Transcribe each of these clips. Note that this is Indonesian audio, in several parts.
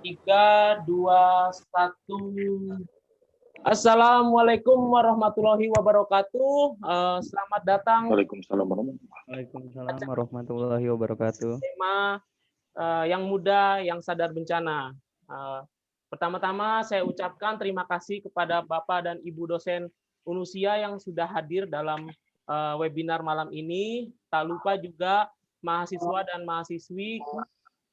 3, 2, 1. Assalamualaikum warahmatullahi wabarakatuh. Selamat datang. Waalaikumsalam warahmatullahi wabarakatuh. Tema yang muda, yang sadar bencana. Pertama-tama saya ucapkan terima kasih kepada Bapak dan Ibu dosen Unusia yang sudah hadir dalam webinar malam ini. Tak lupa juga mahasiswa dan mahasiswi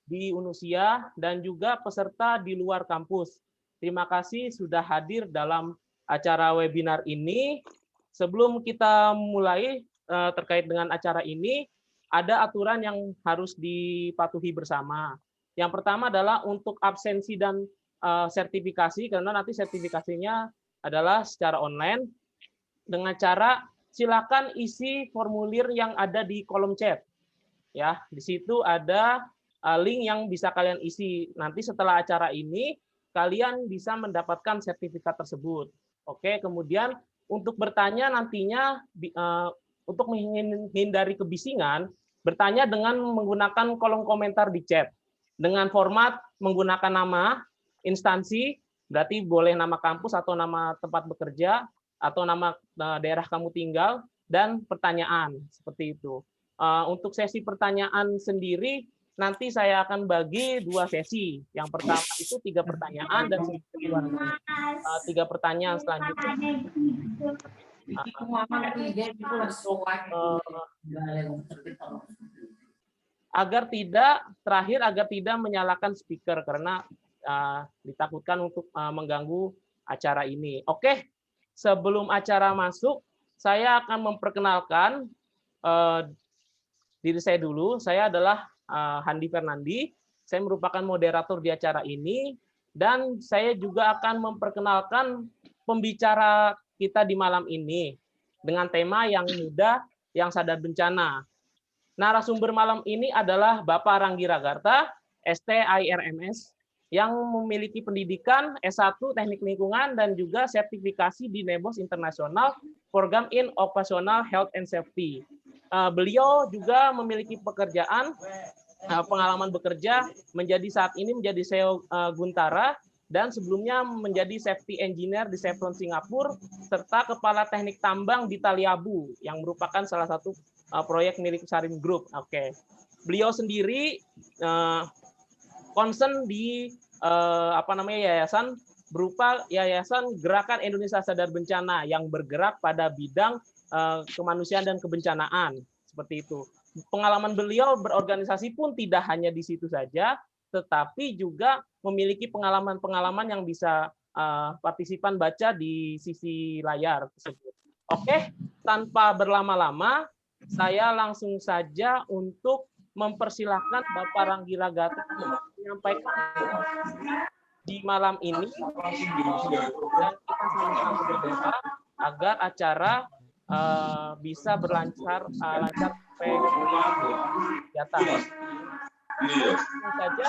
di Unusia dan juga peserta di luar kampus. Terima kasih sudah hadir dalam acara webinar ini. Sebelum kita mulai terkait dengan acara ini, ada aturan yang harus dipatuhi bersama. Yang pertama adalah untuk absensi dan sertifikasi, karena nanti sertifikasinya adalah secara online. Dengan cara silakan isi formulir yang ada di kolom chat. Ya, di situ ada link yang bisa kalian isi. Nanti setelah acara ini kalian bisa mendapatkan sertifikat tersebut. Oke, kemudian untuk bertanya nantinya untuk menghindari kebisingan, bertanya dengan menggunakan kolom komentar di chat. Dengan format menggunakan nama instansi, berarti boleh nama kampus atau nama tempat bekerja atau nama daerah kamu tinggal dan pertanyaan seperti itu. Untuk sesi pertanyaan sendiri nanti saya akan bagi 2 sesi. Yang pertama itu 3 pertanyaan dan kedua 3 pertanyaan selanjutnya. Agar tidak menyalakan speaker karena ditakutkan untuk mengganggu acara ini. Oke, sebelum acara masuk, saya akan memperkenalkan diri saya dulu. Saya adalah Handi Fernandi, saya merupakan moderator di acara ini, dan saya juga akan memperkenalkan pembicara kita di malam ini dengan tema yang muda, yang sadar bencana. Narasumber malam ini adalah Bapak Ranggi Ragarta, STIRMS, yang memiliki pendidikan S1 Teknik Lingkungan dan juga sertifikasi di NEBOS Internasional Program in Occupational Health and Safety. Beliau juga memiliki pengalaman bekerja saat ini menjadi CEO Guntara dan sebelumnya menjadi safety engineer di Chevron Singapura serta kepala teknik tambang di Taliabu yang merupakan salah satu proyek milik Sarim Group. Oke. Beliau sendiri concern di yayasan berupa Yayasan Gerakan Indonesia Sadar Bencana yang bergerak pada bidang kemanusiaan dan kebencanaan seperti itu. Pengalaman beliau berorganisasi pun tidak hanya di situ saja, tetapi juga memiliki pengalaman-pengalaman yang bisa partisipan baca di sisi layar tersebut. Oke, tanpa berlama-lama, saya langsung saja untuk mempersilahkan Bapak Ranggi Ragarta menyampaikan di malam ini, dan kita sama-sama berdoa agar acara bisa lancar sampai di atas. Saja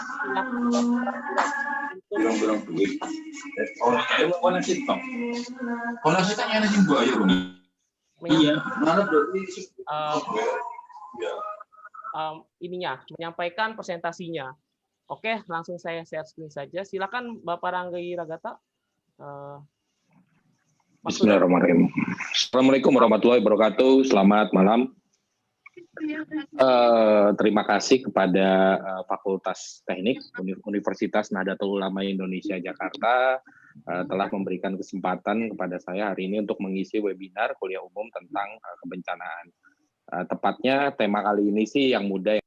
menyampaikan presentasinya. Oke, langsung saya share screen saja. Silakan Bapak Ranggi Ragarta. Bismillahirrahmanirrahim. Assalamualaikum warahmatullahi wabarakatuh. Selamat malam. Terima kasih kepada Fakultas Teknik Universitas Nahdlatul Ulama Indonesia Jakarta telah memberikan kesempatan kepada saya hari ini untuk mengisi webinar kuliah umum tentang kebencanaan. Tepatnya tema kali ini sih yang muda.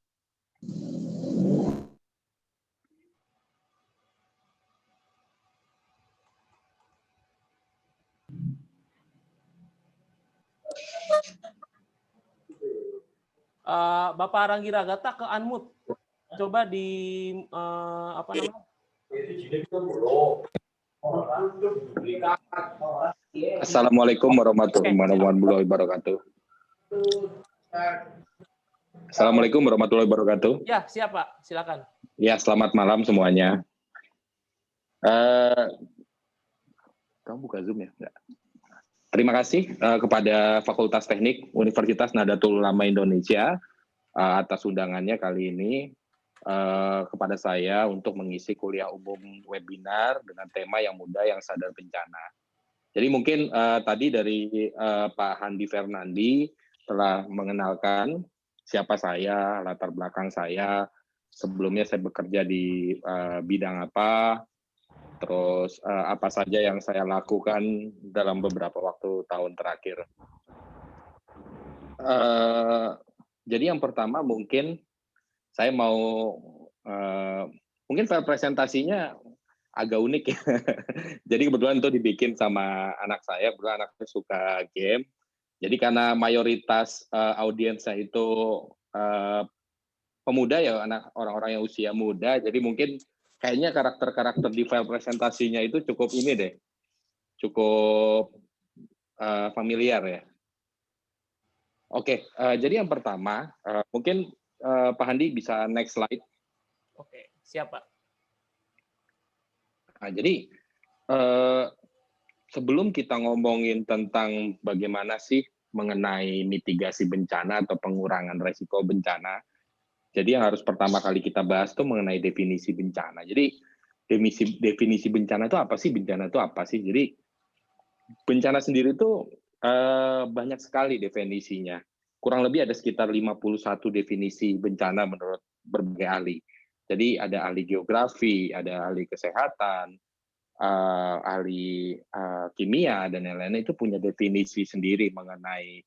Bapak Ranggi Ragarta ke unmute. Coba di Assalamualaikum warahmatullahi wabarakatuh. Assalamualaikum warahmatullahi wabarakatuh. Ya, siap Pak. Silakan. Ya, selamat malam semuanya. Kamu buka Zoom ya? Enggak. Terima kasih kepada Fakultas Teknik Universitas Nahdlatul Ulama Indonesia atas undangannya kali ini. kepada saya untuk mengisi kuliah umum webinar dengan tema yang muda yang sadar bencana. Jadi mungkin tadi dari Pak Handi Fernandi telah mengenalkan siapa saya, latar belakang saya, sebelumnya saya bekerja di bidang apa, terus apa saja yang saya lakukan dalam beberapa waktu tahun terakhir. Jadi yang pertama mungkin saya mau mungkin presentasinya agak unik ya. Jadi kebetulan itu dibikin sama anak saya, kebetulan anak saya suka game. Jadi karena mayoritas audiensnya itu pemuda ya, orang-orang yang usia muda, jadi mungkin kayaknya karakter-karakter di file presentasinya itu cukup ini deh, cukup familiar ya. Oke, jadi yang pertama, mungkin Pak Handi bisa next slide. Oke, siap Pak. Nah, jadi sebelum kita ngomongin tentang bagaimana sih mengenai mitigasi bencana atau pengurangan resiko bencana, jadi yang harus pertama kali kita bahas itu mengenai definisi bencana. Jadi definisi bencana itu apa sih? Bencana itu apa sih? Jadi bencana sendiri itu banyak sekali definisinya. Kurang lebih ada sekitar 51 definisi bencana menurut berbagai ahli. Jadi ada ahli geografi, ada ahli kesehatan, ahli kimia dan lain-lain itu punya definisi sendiri mengenai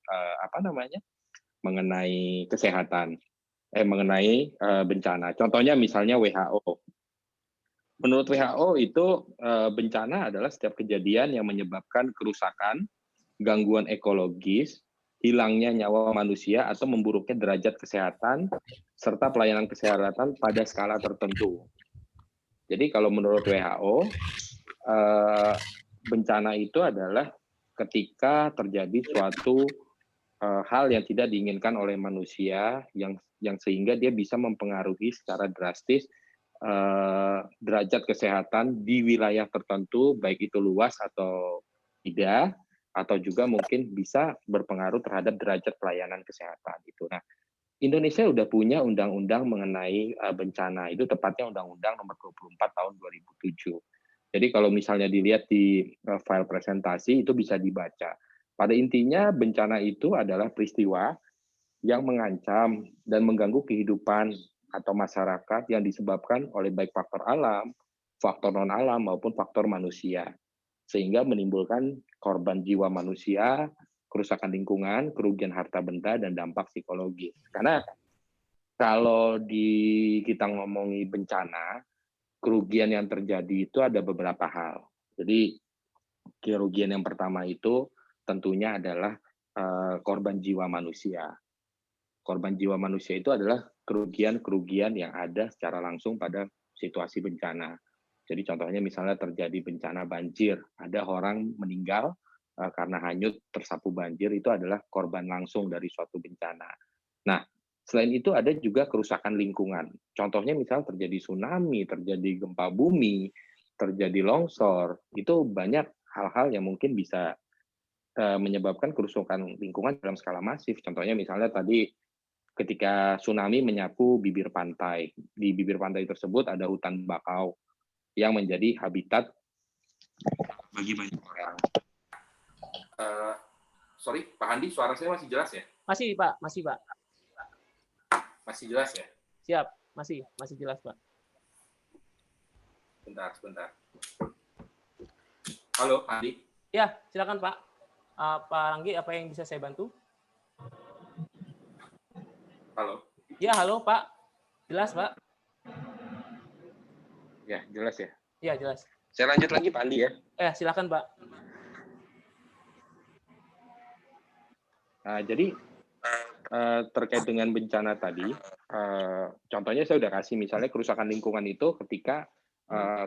mengenai kesehatan, mengenai bencana. Contohnya misalnya WHO. Menurut WHO itu bencana adalah setiap kejadian yang menyebabkan kerusakan, gangguan ekologis, hilangnya nyawa manusia atau memburuknya derajat kesehatan serta pelayanan kesehatan pada skala tertentu. Jadi kalau menurut WHO bencana itu adalah ketika terjadi suatu hal yang tidak diinginkan oleh manusia yang sehingga dia bisa mempengaruhi secara drastis derajat kesehatan di wilayah tertentu, baik itu luas atau tidak, atau juga mungkin bisa berpengaruh terhadap derajat pelayanan kesehatan itu. Nah, Indonesia sudah punya undang-undang mengenai bencana, itu tepatnya Undang-Undang Nomor 24 Tahun 2007. Jadi kalau misalnya dilihat di file presentasi itu bisa dibaca. Pada intinya bencana itu adalah peristiwa yang mengancam dan mengganggu kehidupan atau masyarakat yang disebabkan oleh baik faktor alam, faktor non-alam maupun faktor manusia. Sehingga menimbulkan korban jiwa manusia, kerusakan lingkungan, kerugian harta benda, dan dampak psikologis. Karena kalau kita ngomongi bencana, kerugian yang terjadi itu ada beberapa hal. Jadi kerugian yang pertama itu tentunya adalah korban jiwa manusia. Korban jiwa manusia itu adalah kerugian-kerugian yang ada secara langsung pada situasi bencana. Jadi contohnya misalnya terjadi bencana banjir, ada orang meninggal karena hanyut tersapu banjir, itu adalah korban langsung dari suatu bencana. Nah, selain itu ada juga kerusakan lingkungan. Contohnya misalnya terjadi tsunami, terjadi gempa bumi, terjadi longsor, itu banyak hal-hal yang mungkin bisa menyebabkan kerusakan lingkungan dalam skala masif. Contohnya misalnya tadi ketika tsunami menyapu bibir pantai. Di bibir pantai tersebut ada hutan bakau yang menjadi habitat bagi banyak orang. Sorry, Pak Handi, suara saya masih jelas ya? Masih Pak, masih Pak. Masih jelas ya? Siap, masih jelas Pak. Sebentar. Halo, Pak Handi. Ya, silakan Pak. Pak Ranggi, apa yang bisa saya bantu? Halo. Ya, halo Pak. Jelas Pak? Ya, jelas ya? Ya, jelas. Saya lanjut lagi Pak Andi ya. Silakan Pak. Jadi terkait dengan bencana tadi, contohnya saya sudah kasih misalnya kerusakan lingkungan itu ketika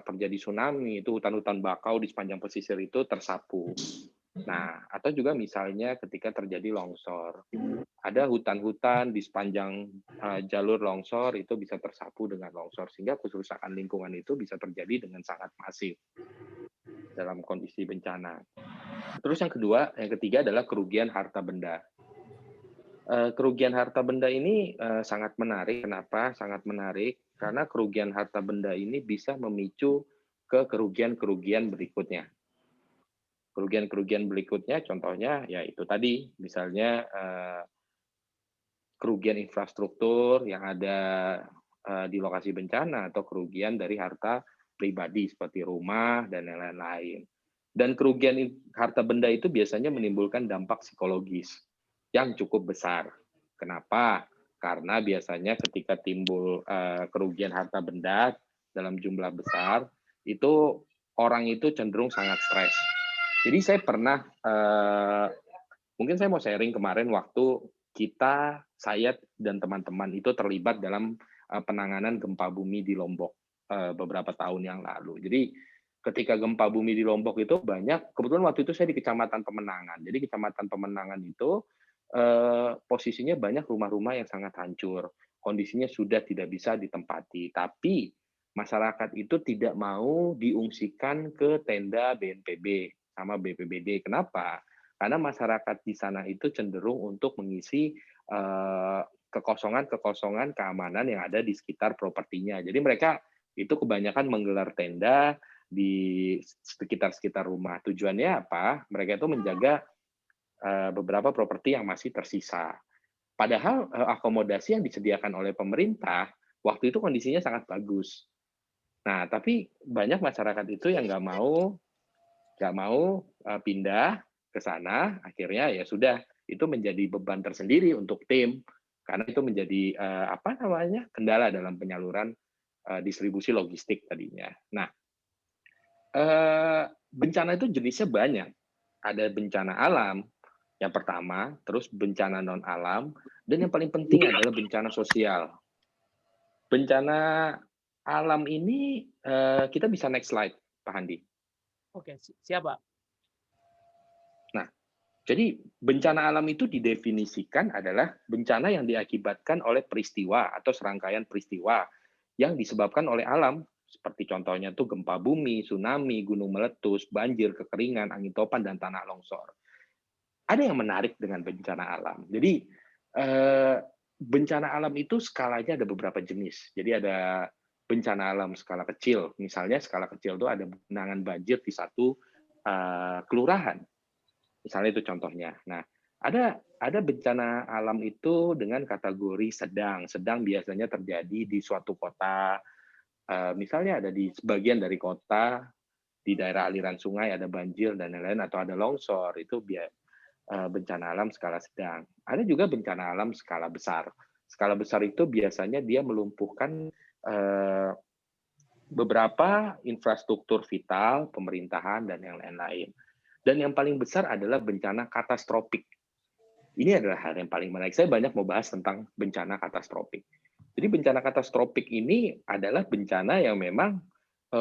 terjadi tsunami, itu hutan-hutan bakau di sepanjang pesisir itu tersapu. Nah, atau juga misalnya ketika terjadi longsor, ada hutan-hutan di sepanjang jalur longsor itu bisa tersapu dengan longsor, sehingga kerusakan lingkungan itu bisa terjadi dengan sangat masif dalam kondisi bencana. Terus yang ketiga adalah kerugian harta benda. Kerugian harta benda ini sangat menarik. Kenapa? Sangat menarik karena kerugian harta benda ini bisa memicu ke kerugian-kerugian berikutnya. Kerugian-kerugian berikutnya contohnya ya itu tadi, misalnya kerugian infrastruktur yang ada di lokasi bencana atau kerugian dari harta pribadi seperti rumah dan lain-lain. Dan kerugian harta benda itu biasanya menimbulkan dampak psikologis yang cukup besar. Kenapa? Karena biasanya ketika timbul kerugian harta benda dalam jumlah besar, itu orang itu cenderung sangat stres. Jadi saya pernah, mungkin saya mau sharing kemarin waktu saya dan teman-teman itu terlibat dalam penanganan gempa bumi di Lombok beberapa tahun yang lalu. Jadi ketika gempa bumi di Lombok itu kebetulan waktu itu saya di Kecamatan Pemenangan. Jadi Kecamatan Pemenangan itu posisinya banyak rumah-rumah yang sangat hancur. Kondisinya sudah tidak bisa ditempati. Tapi masyarakat itu tidak mau diungsikan ke tenda BNPB sama BPBD. Kenapa? Karena masyarakat di sana itu cenderung untuk mengisi kekosongan-kekosongan keamanan yang ada di sekitar propertinya. Jadi mereka itu kebanyakan menggelar tenda di sekitar rumah. Tujuannya apa? Mereka itu menjaga beberapa properti yang masih tersisa. Padahal akomodasi yang disediakan oleh pemerintah waktu itu kondisinya sangat bagus. Nah, tapi banyak masyarakat itu yang nggak mau pindah ke sana, akhirnya ya sudah, itu menjadi beban tersendiri untuk tim, karena itu menjadi kendala dalam penyaluran distribusi logistik tadinya. Nah, bencana itu jenisnya banyak. Ada bencana alam, yang pertama, terus bencana non-alam, dan yang paling penting adalah bencana sosial. Bencana alam ini, kita bisa next slide, Pak Handi. Oke, siap, Pak. Nah, jadi bencana alam itu didefinisikan adalah bencana yang diakibatkan oleh peristiwa atau serangkaian peristiwa yang disebabkan oleh alam, seperti contohnya tuh gempa bumi, tsunami, gunung meletus, banjir, kekeringan, angin topan, dan tanah longsor. Ada yang menarik dengan bencana alam. Jadi bencana alam itu skalanya ada beberapa jenis. Jadi ada bencana alam skala kecil. Misalnya skala kecil itu ada genangan banjir di satu kelurahan. Misalnya itu contohnya. Nah, ada bencana alam itu dengan kategori sedang. Sedang biasanya terjadi di suatu kota. Misalnya ada di sebagian dari kota, di daerah aliran sungai ada banjir dan lain-lain, atau ada longsor, itu bencana alam skala sedang. Ada juga bencana alam skala besar. Skala besar itu biasanya dia melumpuhkan beberapa infrastruktur vital, pemerintahan, dan yang lain-lain. Dan yang paling besar adalah bencana katastrofik. Ini adalah hal yang paling menarik. Saya banyak mau bahas tentang bencana katastrofik. Jadi bencana katastrofik ini adalah bencana yang memang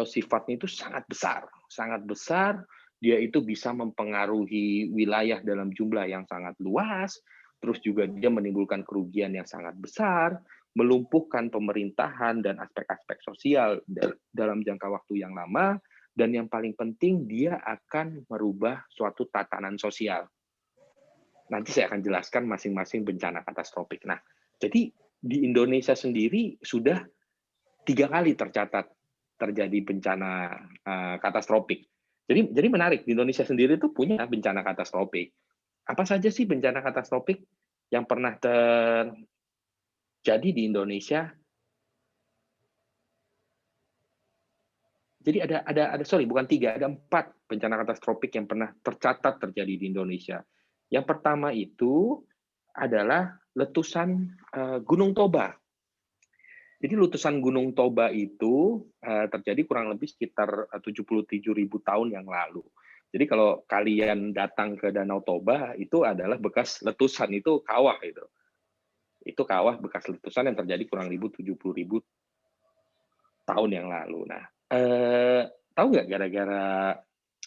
sifatnya itu sangat besar. Sangat besar, dia itu bisa mempengaruhi wilayah dalam jumlah yang sangat luas, terus juga dia menimbulkan kerugian yang sangat besar, melumpuhkan pemerintahan dan aspek-aspek sosial dalam jangka waktu yang lama, dan yang paling penting dia akan merubah suatu tatanan sosial. Nanti saya akan jelaskan masing-masing bencana katastrofik. Nah, jadi di Indonesia sendiri sudah 3 kali tercatat terjadi bencana katastrofik. Jadi menarik, di Indonesia sendiri itu punya bencana katastrofik. Apa saja sih bencana katastrofik yang pernah terjadi di Indonesia? Jadi bukan 3, ada 4 bencana katastrofik yang pernah tercatat terjadi di Indonesia. Yang pertama itu adalah letusan Gunung Toba. Jadi letusan Gunung Toba itu terjadi kurang lebih sekitar 77.000 tahun yang lalu. Jadi kalau kalian datang ke Danau Toba, itu adalah bekas letusan, itu kawah itu. Itu kawah bekas letusan yang terjadi kurang lebih 70.000 tahun yang lalu. Nah, tahu nggak gara-gara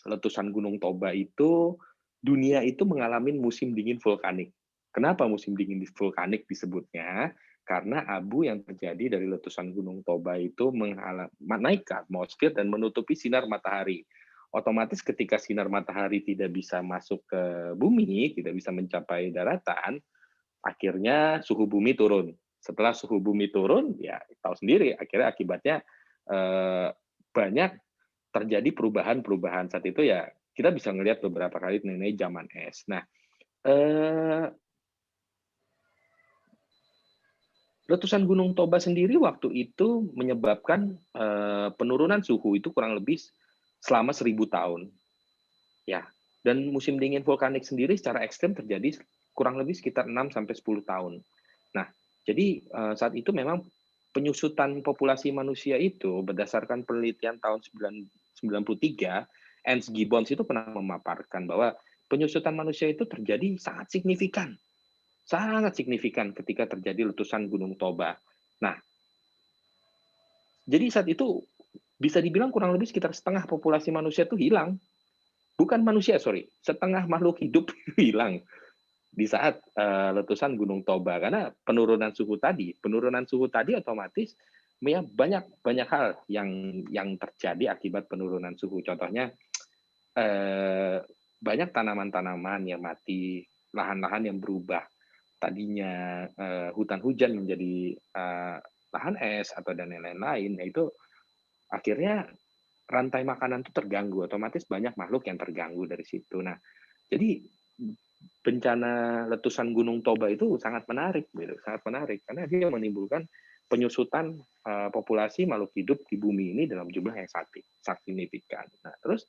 letusan Gunung Toba itu dunia itu mengalami musim dingin vulkanik. Kenapa musim dingin vulkanik disebutnya? Karena abu yang terjadi dari letusan Gunung Toba itu naik ke atmosfer dan menutupi sinar matahari. Otomatis ketika sinar matahari tidak bisa masuk ke bumi, tidak bisa mencapai daratan, akhirnya suhu bumi turun. setelah suhu bumi turun, ya tahu sendiri, akhirnya akibatnya banyak terjadi perubahan-perubahan. Saat itu ya kita bisa melihat beberapa kali mengenai zaman es. Nah, letusan Gunung Toba sendiri waktu itu menyebabkan penurunan suhu itu kurang lebih selama 1000 tahun. Ya, dan musim dingin vulkanik sendiri secara ekstrem terjadi kurang lebih sekitar 6 sampai 10 tahun. Nah, jadi saat itu memang penyusutan populasi manusia itu berdasarkan penelitian tahun 1993, Ernst Gibbons itu pernah memaparkan bahwa penyusutan manusia itu terjadi sangat signifikan ketika terjadi letusan Gunung Toba. Nah, jadi saat itu bisa dibilang kurang lebih sekitar setengah populasi manusia itu hilang. Bukan manusia, sorry, setengah makhluk hidup hilang di saat letusan Gunung Toba, karena penurunan suhu tadi otomatis ya banyak hal yang terjadi akibat penurunan suhu. Contohnya banyak tanaman-tanaman yang mati, lahan-lahan yang berubah, tadinya hutan hujan menjadi lahan es atau dan lain-lain. Nah, itu akhirnya rantai makanan itu terganggu, otomatis banyak makhluk yang terganggu dari situ. Nah, jadi bencana letusan Gunung Toba itu sangat menarik, karena dia menimbulkan penyusutan populasi makhluk hidup di bumi ini dalam jumlah yang sangat signifikan. Nah, terus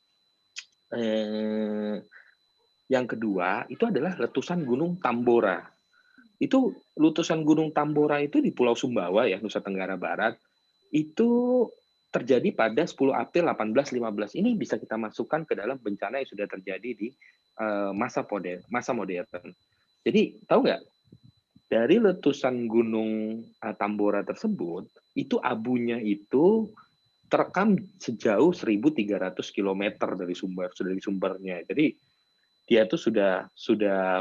yang kedua itu adalah letusan Gunung Tambora. Itu letusan Gunung Tambora itu di Pulau Sumbawa ya, Nusa Tenggara Barat. Itu terjadi pada 10 April 1815. Ini bisa kita masukkan ke dalam bencana yang sudah terjadi di masa modern. Jadi tahu nggak, dari letusan Gunung Tambora tersebut, itu abunya itu terekam sejauh 1.300 km dari sumbernya. Jadi dia itu sudah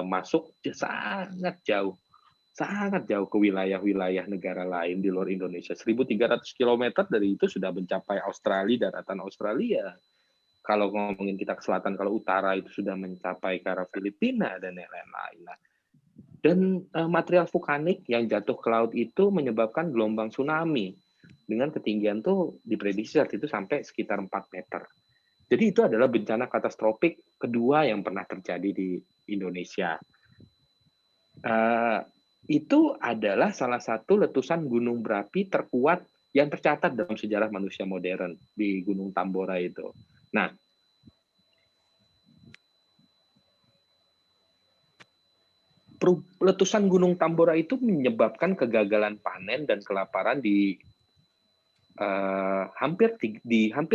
masuk sangat jauh ke wilayah-wilayah negara lain di luar Indonesia. 1.300 km dari itu sudah mencapai Australia, daratan Australia. Kalau ngomongin kita ke selatan, kalau utara itu sudah mencapai ke arah Filipina dan lain-lain. Dan material vulkanik yang jatuh ke laut itu menyebabkan gelombang tsunami dengan ketinggian tuh diprediksi saat itu sampai sekitar 4 meter. Jadi itu adalah bencana katastrofik kedua yang pernah terjadi di Indonesia. Itu adalah salah satu letusan gunung berapi terkuat yang tercatat dalam sejarah manusia modern di Gunung Tambora itu. Nah, letusan Gunung Tambora itu menyebabkan kegagalan panen dan kelaparan di hampir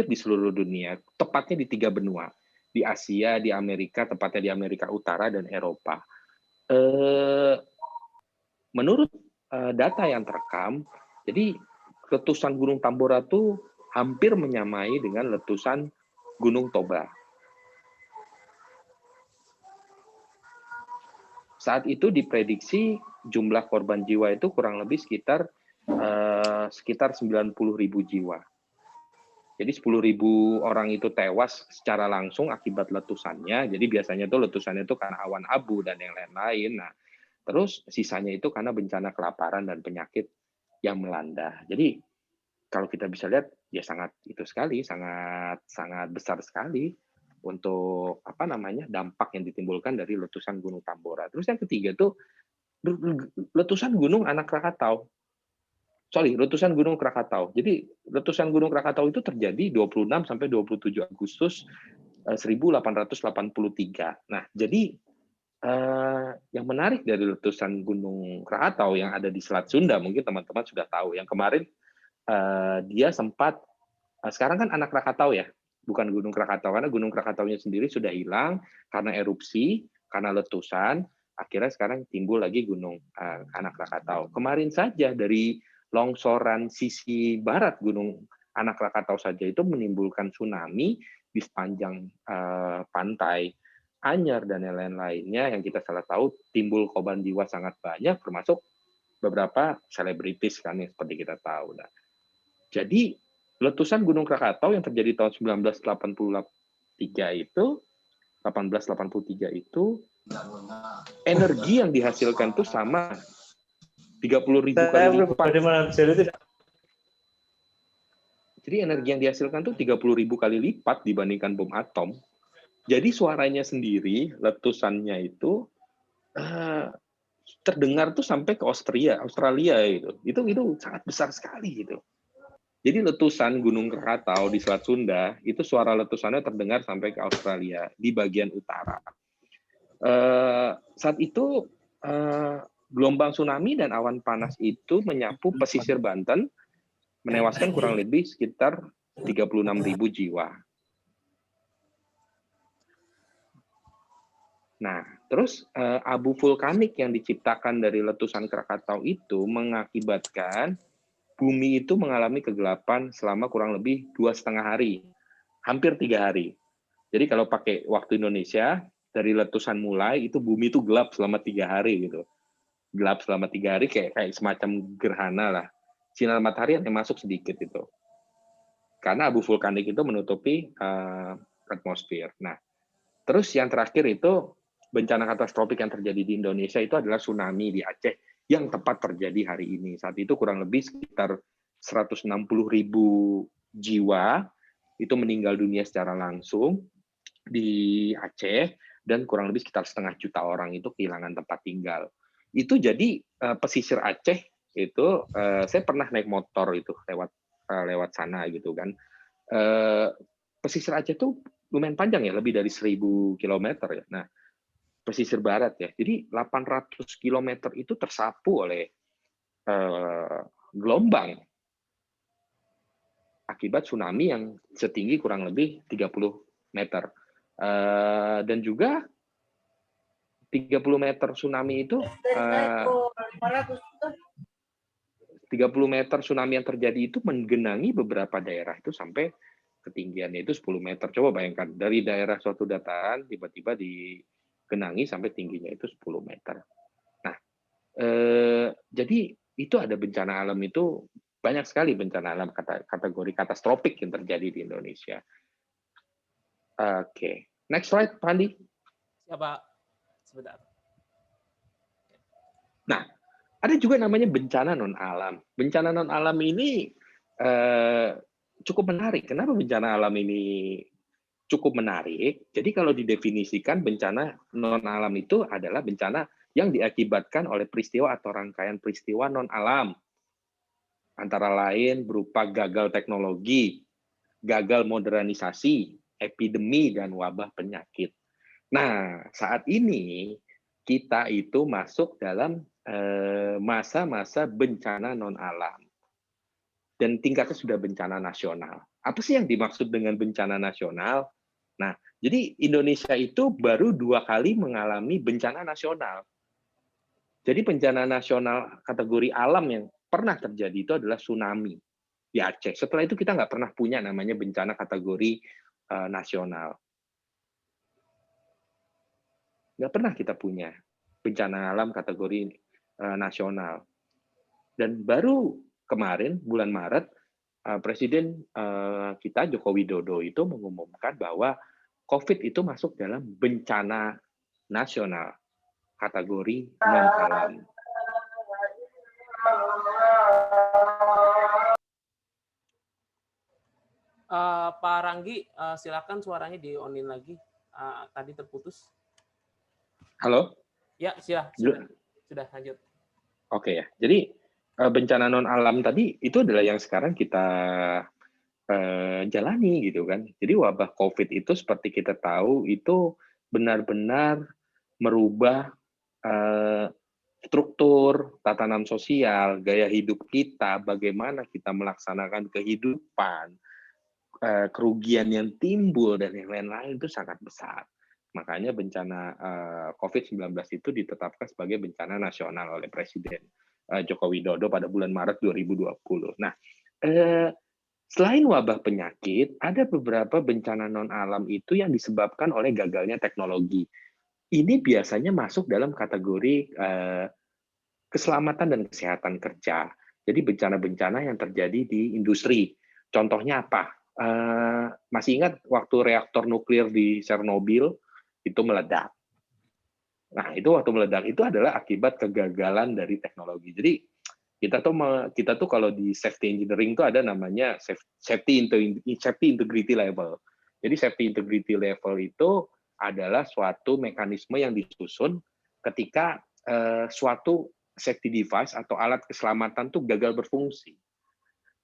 di seluruh dunia, tepatnya di 3 benua, di Asia, di Amerika, tepatnya di Amerika Utara dan Eropa. Menurut data yang terekam, jadi letusan Gunung Tambora itu hampir menyamai dengan letusan Gunung Toba. Saat itu diprediksi jumlah korban jiwa itu kurang lebih sekitar 90.000 jiwa. Jadi 10.000 orang itu tewas secara langsung akibat letusannya. Jadi biasanya itu letusannya itu karena awan abu dan yang lain-lain. Nah, terus sisanya itu karena bencana kelaparan dan penyakit yang melanda. Jadi kalau kita bisa lihat ya sangat besar sekali untuk dampak yang ditimbulkan dari letusan Gunung Tambora. Terus yang ketiga tuh letusan Gunung letusan Gunung Krakatau. Jadi letusan Gunung Krakatau itu terjadi 26 sampai 27 Agustus 1883. Nah, jadi yang menarik dari letusan Gunung Krakatau yang ada di Selat Sunda, mungkin teman-teman sudah tahu. Yang kemarin dia sempat, sekarang kan anak Krakatau ya, bukan Gunung Krakatau, karena Gunung Krakataunya sendiri sudah hilang karena erupsi, karena letusan, akhirnya sekarang timbul lagi Gunung Anak Krakatau. Kemarin saja dari longsoran sisi barat Gunung Anak Krakatau saja itu menimbulkan tsunami di sepanjang pantai Anyer dan lain-lainnya yang kita salah tahu timbul korban jiwa sangat banyak, termasuk beberapa selebritis kan yang seperti kita tahu. Nah, jadi letusan Gunung Krakatau yang terjadi tahun 1883 itu energi yang dihasilkan itu sama 30.000 kali Saya lipat. pribadi mengambil itu. Jadi energi yang dihasilkan tuh 30.000 kali lipat dibandingkan bom atom. Jadi suaranya sendiri, letusannya itu terdengar tuh sampai ke Australia gitu. Itu sangat besar sekali gitu. Jadi letusan Gunung Krakatau di Selat Sunda itu suara letusannya terdengar sampai ke Australia di bagian utara. Saat itu gelombang tsunami dan awan panas itu menyapu pesisir Banten, menewaskan kurang lebih sekitar 36.000 jiwa. Nah, terus abu vulkanik yang diciptakan dari letusan Krakatau itu mengakibatkan bumi itu mengalami kegelapan selama kurang lebih 2,5 hari, hampir 3 hari. Jadi kalau pakai waktu Indonesia, dari letusan mulai, itu bumi itu gelap selama 3 hari gitu. Gelap selama 3 hari kayak semacam gerhana lah. Sinar matahari yang masuk sedikit itu. Karena abu vulkanik itu menutupi atmosfer. Nah, terus yang terakhir itu bencana katastrofik yang terjadi di Indonesia itu adalah tsunami di Aceh yang tepat terjadi hari ini. Saat itu kurang lebih sekitar 160.000 jiwa itu meninggal dunia secara langsung di Aceh, dan kurang lebih sekitar 0,5 juta orang itu kehilangan tempat tinggal. Itu jadi pesisir Aceh itu, saya pernah naik motor itu lewat sana gitu kan. Pesisir Aceh itu lumayan panjang ya, lebih dari 1.000 kilometer ya. Nah, pesisir barat ya. Jadi 800 km itu tersapu oleh gelombang akibat tsunami yang setinggi kurang lebih 30 meter. Dan juga 30 meter tsunami itu 30 meter tsunami yang terjadi itu menggenangi beberapa daerah itu sampai ketinggiannya itu 10 meter. Coba bayangkan, dari daerah suatu dataran tiba-tiba digenangi sampai tingginya itu 10 meter. Nah, jadi itu ada bencana alam itu, banyak sekali bencana alam kategori katastrofik yang terjadi di Indonesia. Oke. Next slide, Pak Andi. Siapa? Sebentar. Nah, ada juga namanya bencana non-alam. Bencana non-alam ini cukup menarik. Kenapa bencana alam ini cukup menarik? Jadi kalau didefinisikan, bencana non-alam itu adalah bencana yang diakibatkan oleh peristiwa atau rangkaian peristiwa non-alam. Antara lain berupa gagal teknologi, gagal modernisasi, epidemi, dan wabah penyakit. Nah, saat ini kita itu masuk dalam masa-masa bencana non-alam. Dan tingkatnya sudah bencana nasional. Apa sih yang dimaksud dengan bencana nasional? Nah, jadi Indonesia itu baru 2 kali mengalami bencana nasional. Jadi bencana nasional kategori alam yang pernah terjadi itu adalah tsunami di Aceh. Setelah itu kita nggak pernah punya namanya bencana kategori nasional. Nggak pernah kita punya bencana alam kategori nasional. Dan baru kemarin, bulan Maret, Presiden kita, Joko Widodo, itu mengumumkan bahwa COVID itu masuk dalam bencana nasional, kategori non-alam. Pak Ranggi, silakan suaranya di-on-in lagi. Tadi terputus. Halo? Ya, sudah lanjut. Oke ya. Jadi bencana non-alam tadi itu adalah yang sekarang kita jalani gitu kan. Jadi wabah COVID itu seperti kita tahu itu benar-benar merubah struktur, tatanan sosial, gaya hidup kita, bagaimana kita melaksanakan kehidupan, kerugian yang timbul dan yang lain-lain itu sangat besar. Makanya bencana COVID-19 itu ditetapkan sebagai bencana nasional oleh Presiden Joko Widodo pada bulan Maret 2020. Nah, selain wabah penyakit, ada beberapa bencana non-alam itu yang disebabkan oleh gagalnya teknologi. Ini biasanya masuk dalam kategori keselamatan dan kesehatan kerja. Jadi bencana-bencana yang terjadi di industri. Contohnya apa? Masih ingat waktu reaktor nuklir di Chernobyl itu meledak. Nah, itu waktu meledak itu adalah akibat kegagalan dari teknologi. Jadi kita tuh kalau di safety engineering tuh ada namanya safety integrity level. Jadi safety integrity level itu adalah suatu mekanisme yang disusun ketika suatu safety device atau alat keselamatan tuh gagal berfungsi.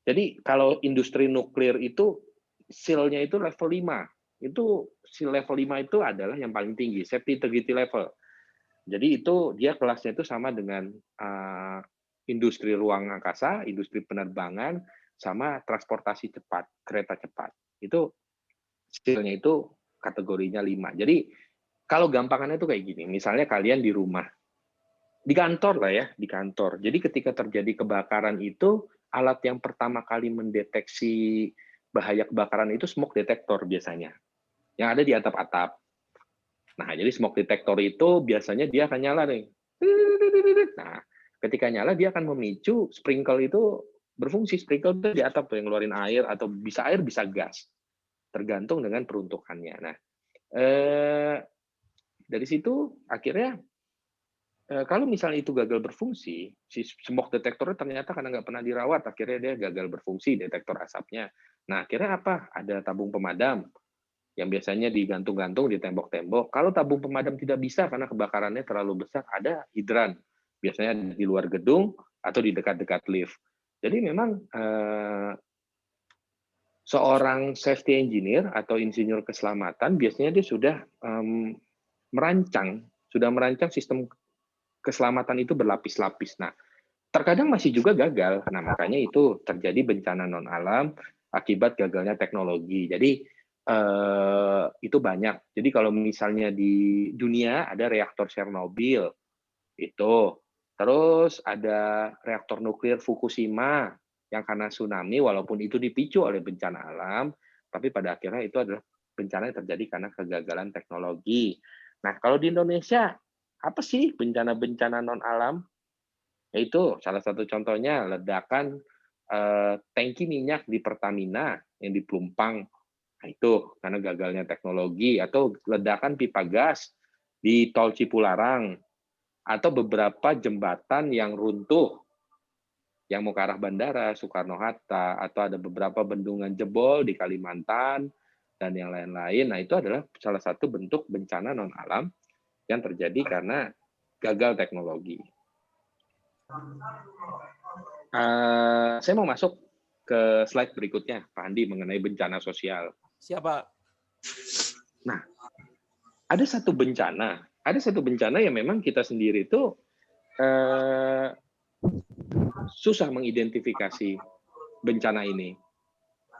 Jadi kalau industri nuklir itu seal-nya itu level 5. Itu seal level 5 itu adalah yang paling tinggi, safety integrity level. Jadi itu dia kelasnya itu sama dengan industri ruang angkasa, industri penerbangan, sama transportasi cepat, kereta cepat. Itu skillnya itu kategorinya 5. Jadi kalau gampangannya itu kayak gini, misalnya kalian di rumah, di kantor lah ya, di kantor. Jadi ketika terjadi kebakaran itu, alat yang pertama kali mendeteksi bahaya kebakaran itu smoke detector biasanya, yang ada di atap-atap. Nah, jadi smoke detector itu biasanya dia akan nyala nih. Nah, ketika nyala dia akan memicu sprinkle itu berfungsi. Sprinkle itu di atap yang ngeluarin air, bisa gas. Tergantung dengan peruntukannya. Nah, dari situ akhirnya kalau misalnya itu gagal berfungsi, si smoke detector ternyata karena nggak pernah dirawat, akhirnya dia gagal berfungsi detektor asapnya. Nah, akhirnya apa? Ada tabung pemadam yang biasanya digantung-gantung di tembok-tembok. Kalau tabung pemadam tidak bisa karena kebakarannya terlalu besar, ada hidran. Biasanya di luar gedung atau di dekat-dekat lift. Jadi memang seorang safety engineer atau insinyur keselamatan biasanya dia sudah merancang sistem keselamatan itu berlapis-lapis. Nah, terkadang masih juga gagal. Nah, makanya itu terjadi bencana non alam akibat gagalnya teknologi. Jadi itu banyak. Jadi kalau misalnya di dunia ada reaktor Chernobyl itu, terus ada reaktor nuklir Fukushima yang karena tsunami, walaupun itu dipicu oleh bencana alam, tapi pada akhirnya itu adalah bencana yang terjadi karena kegagalan teknologi. Nah, kalau di Indonesia apa sih bencana-bencana non alam? Yaitu salah satu contohnya ledakan tangki minyak di Pertamina yang di Pelumpang. Nah, itu karena gagalnya teknologi, atau ledakan pipa gas di Tol Cipularang, atau beberapa jembatan yang runtuh yang mau ke arah bandara Soekarno-Hatta, atau ada beberapa bendungan jebol di Kalimantan dan yang lain-lain. Nah, itu adalah salah satu bentuk bencana non alam yang terjadi karena gagal teknologi. Saya mau masuk ke slide berikutnya, Pak Andi, mengenai bencana sosial. Siapa? Nah, ada satu bencana yang memang kita sendiri itu susah mengidentifikasi bencana ini.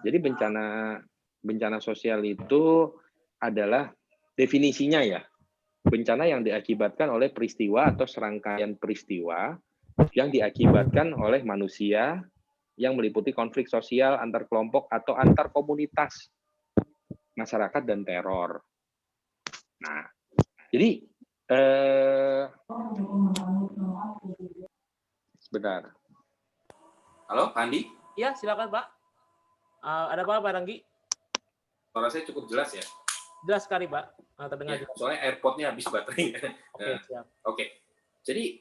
Jadi bencana sosial itu adalah definisinya ya, bencana yang diakibatkan oleh peristiwa atau serangkaian peristiwa yang diakibatkan oleh manusia yang meliputi konflik sosial antar kelompok atau antar komunitas masyarakat dan teror. Nah, jadi sebentar. Halo, Pak Andi? Iya, silakan Pak. Ada apa Pak Ranggi? Suara saya cukup jelas ya? Jelas sekali Pak. Terdengar ya, soalnya AirPod-nya habis baterainya. Oke, siap. Oke. Jadi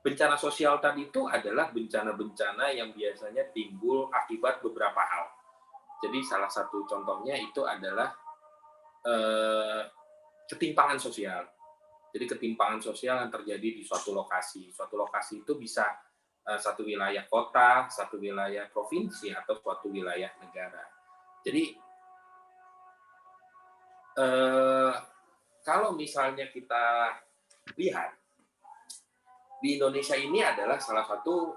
bencana sosial tadi itu adalah bencana-bencana yang biasanya timbul akibat beberapa hal. Jadi salah satu contohnya itu adalah ketimpangan sosial. Jadi ketimpangan sosial yang terjadi di suatu lokasi. Suatu lokasi itu bisa satu wilayah kota, satu wilayah provinsi, atau suatu wilayah negara. Jadi kalau misalnya kita lihat, di Indonesia ini adalah salah satu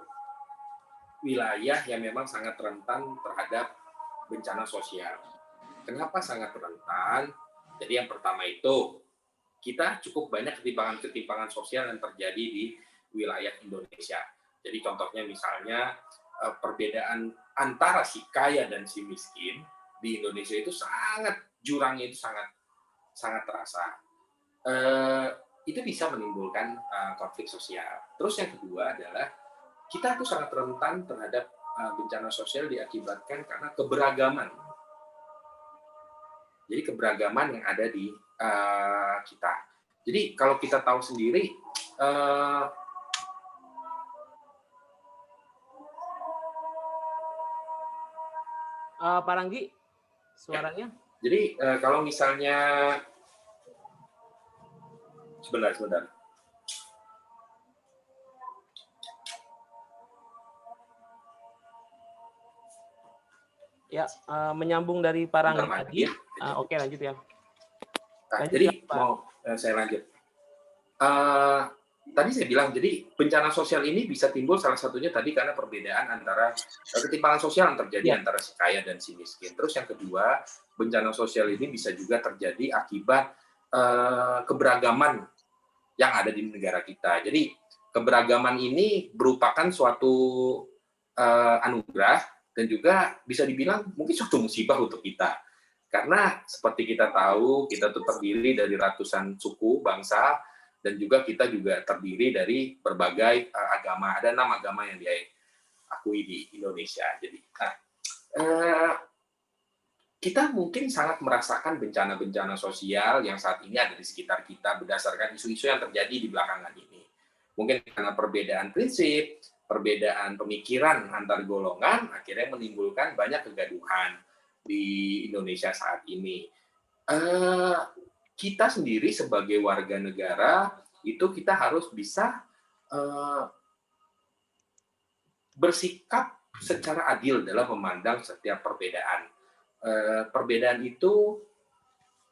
wilayah yang memang sangat rentan terhadap bencana sosial. Kenapa sangat rentan? Jadi yang pertama itu, kita cukup banyak ketimpangan sosial yang terjadi di wilayah Indonesia. Jadi contohnya misalnya perbedaan antara si kaya dan si miskin di Indonesia itu jurangnya itu sangat terasa. Itu bisa menimbulkan konflik sosial. Terus yang kedua adalah kita tuh sangat rentan terhadap bencana sosial diakibatkan karena keberagaman. Jadi keberagaman yang ada di kita. Jadi kalau kita tahu sendiri, Pak Ranggi, suaranya. Jadi kalau misalnya sebentar. Ya, menyambung dari Pak Ranggi tadi. Ya. Oke, lanjut ya. Jadi mau saya lanjut. Tadi saya bilang, jadi bencana sosial ini bisa timbul salah satunya tadi karena perbedaan antara ketimpangan sosial yang terjadi antara si kaya dan si miskin. Terus yang kedua, bencana sosial ini bisa juga terjadi akibat keberagaman yang ada di negara kita. Jadi keberagaman ini merupakan suatu anugerah dan juga bisa dibilang mungkin suatu musibah untuk kita. Karena seperti kita tahu, kita tuh terdiri dari ratusan suku, bangsa, dan juga kita juga terdiri dari berbagai agama. Ada 6 agama yang diakui di Indonesia. Jadi, kita mungkin sangat merasakan bencana-bencana sosial yang saat ini ada di sekitar kita berdasarkan isu-isu yang terjadi di belakangan ini. Mungkin karena perbedaan prinsip, perbedaan pemikiran antar golongan, akhirnya menimbulkan banyak kegaduhan di Indonesia saat ini. Kita sendiri sebagai warga negara itu kita harus bisa bersikap secara adil dalam memandang setiap perbedaan. Perbedaan itu,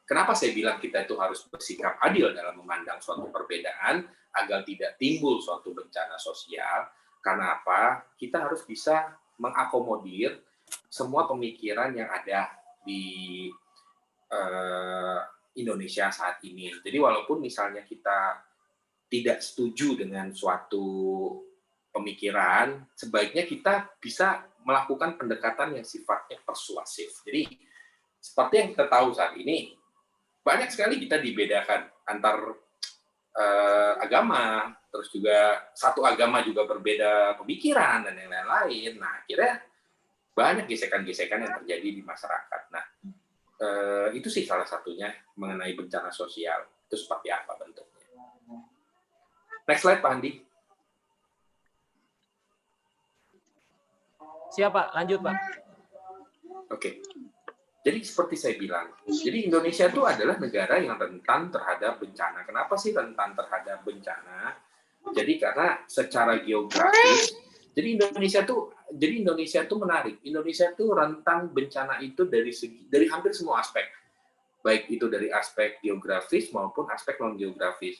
kenapa saya bilang kita itu harus bersikap adil dalam memandang suatu perbedaan agar tidak timbul suatu bencana sosial? Karena apa? Kita harus bisa mengakomodir semua pemikiran yang ada di Indonesia saat ini. Jadi walaupun misalnya kita tidak setuju dengan suatu pemikiran, sebaiknya kita bisa melakukan pendekatan yang sifatnya persuasif. Jadi seperti yang kita tahu saat ini, banyak sekali kita dibedakan antar agama, terus juga satu agama juga berbeda pemikiran dan yang lain-lain. Nah, akhirnya banyak gesekan-gesekan yang terjadi di masyarakat. Nah, itu sih salah satunya mengenai bencana sosial. Itu seperti apa bentuknya. Next slide, Pak Andi. Siap, Pak. Lanjut, Pak. Oke. Jadi seperti saya bilang, jadi Indonesia itu adalah negara yang rentan terhadap bencana. Kenapa sih rentan terhadap bencana? Jadi karena secara geografis, jadi Indonesia itu menarik. Indonesia itu rentan bencana itu dari hampir semua aspek. Baik itu dari aspek geografis maupun aspek non geografis.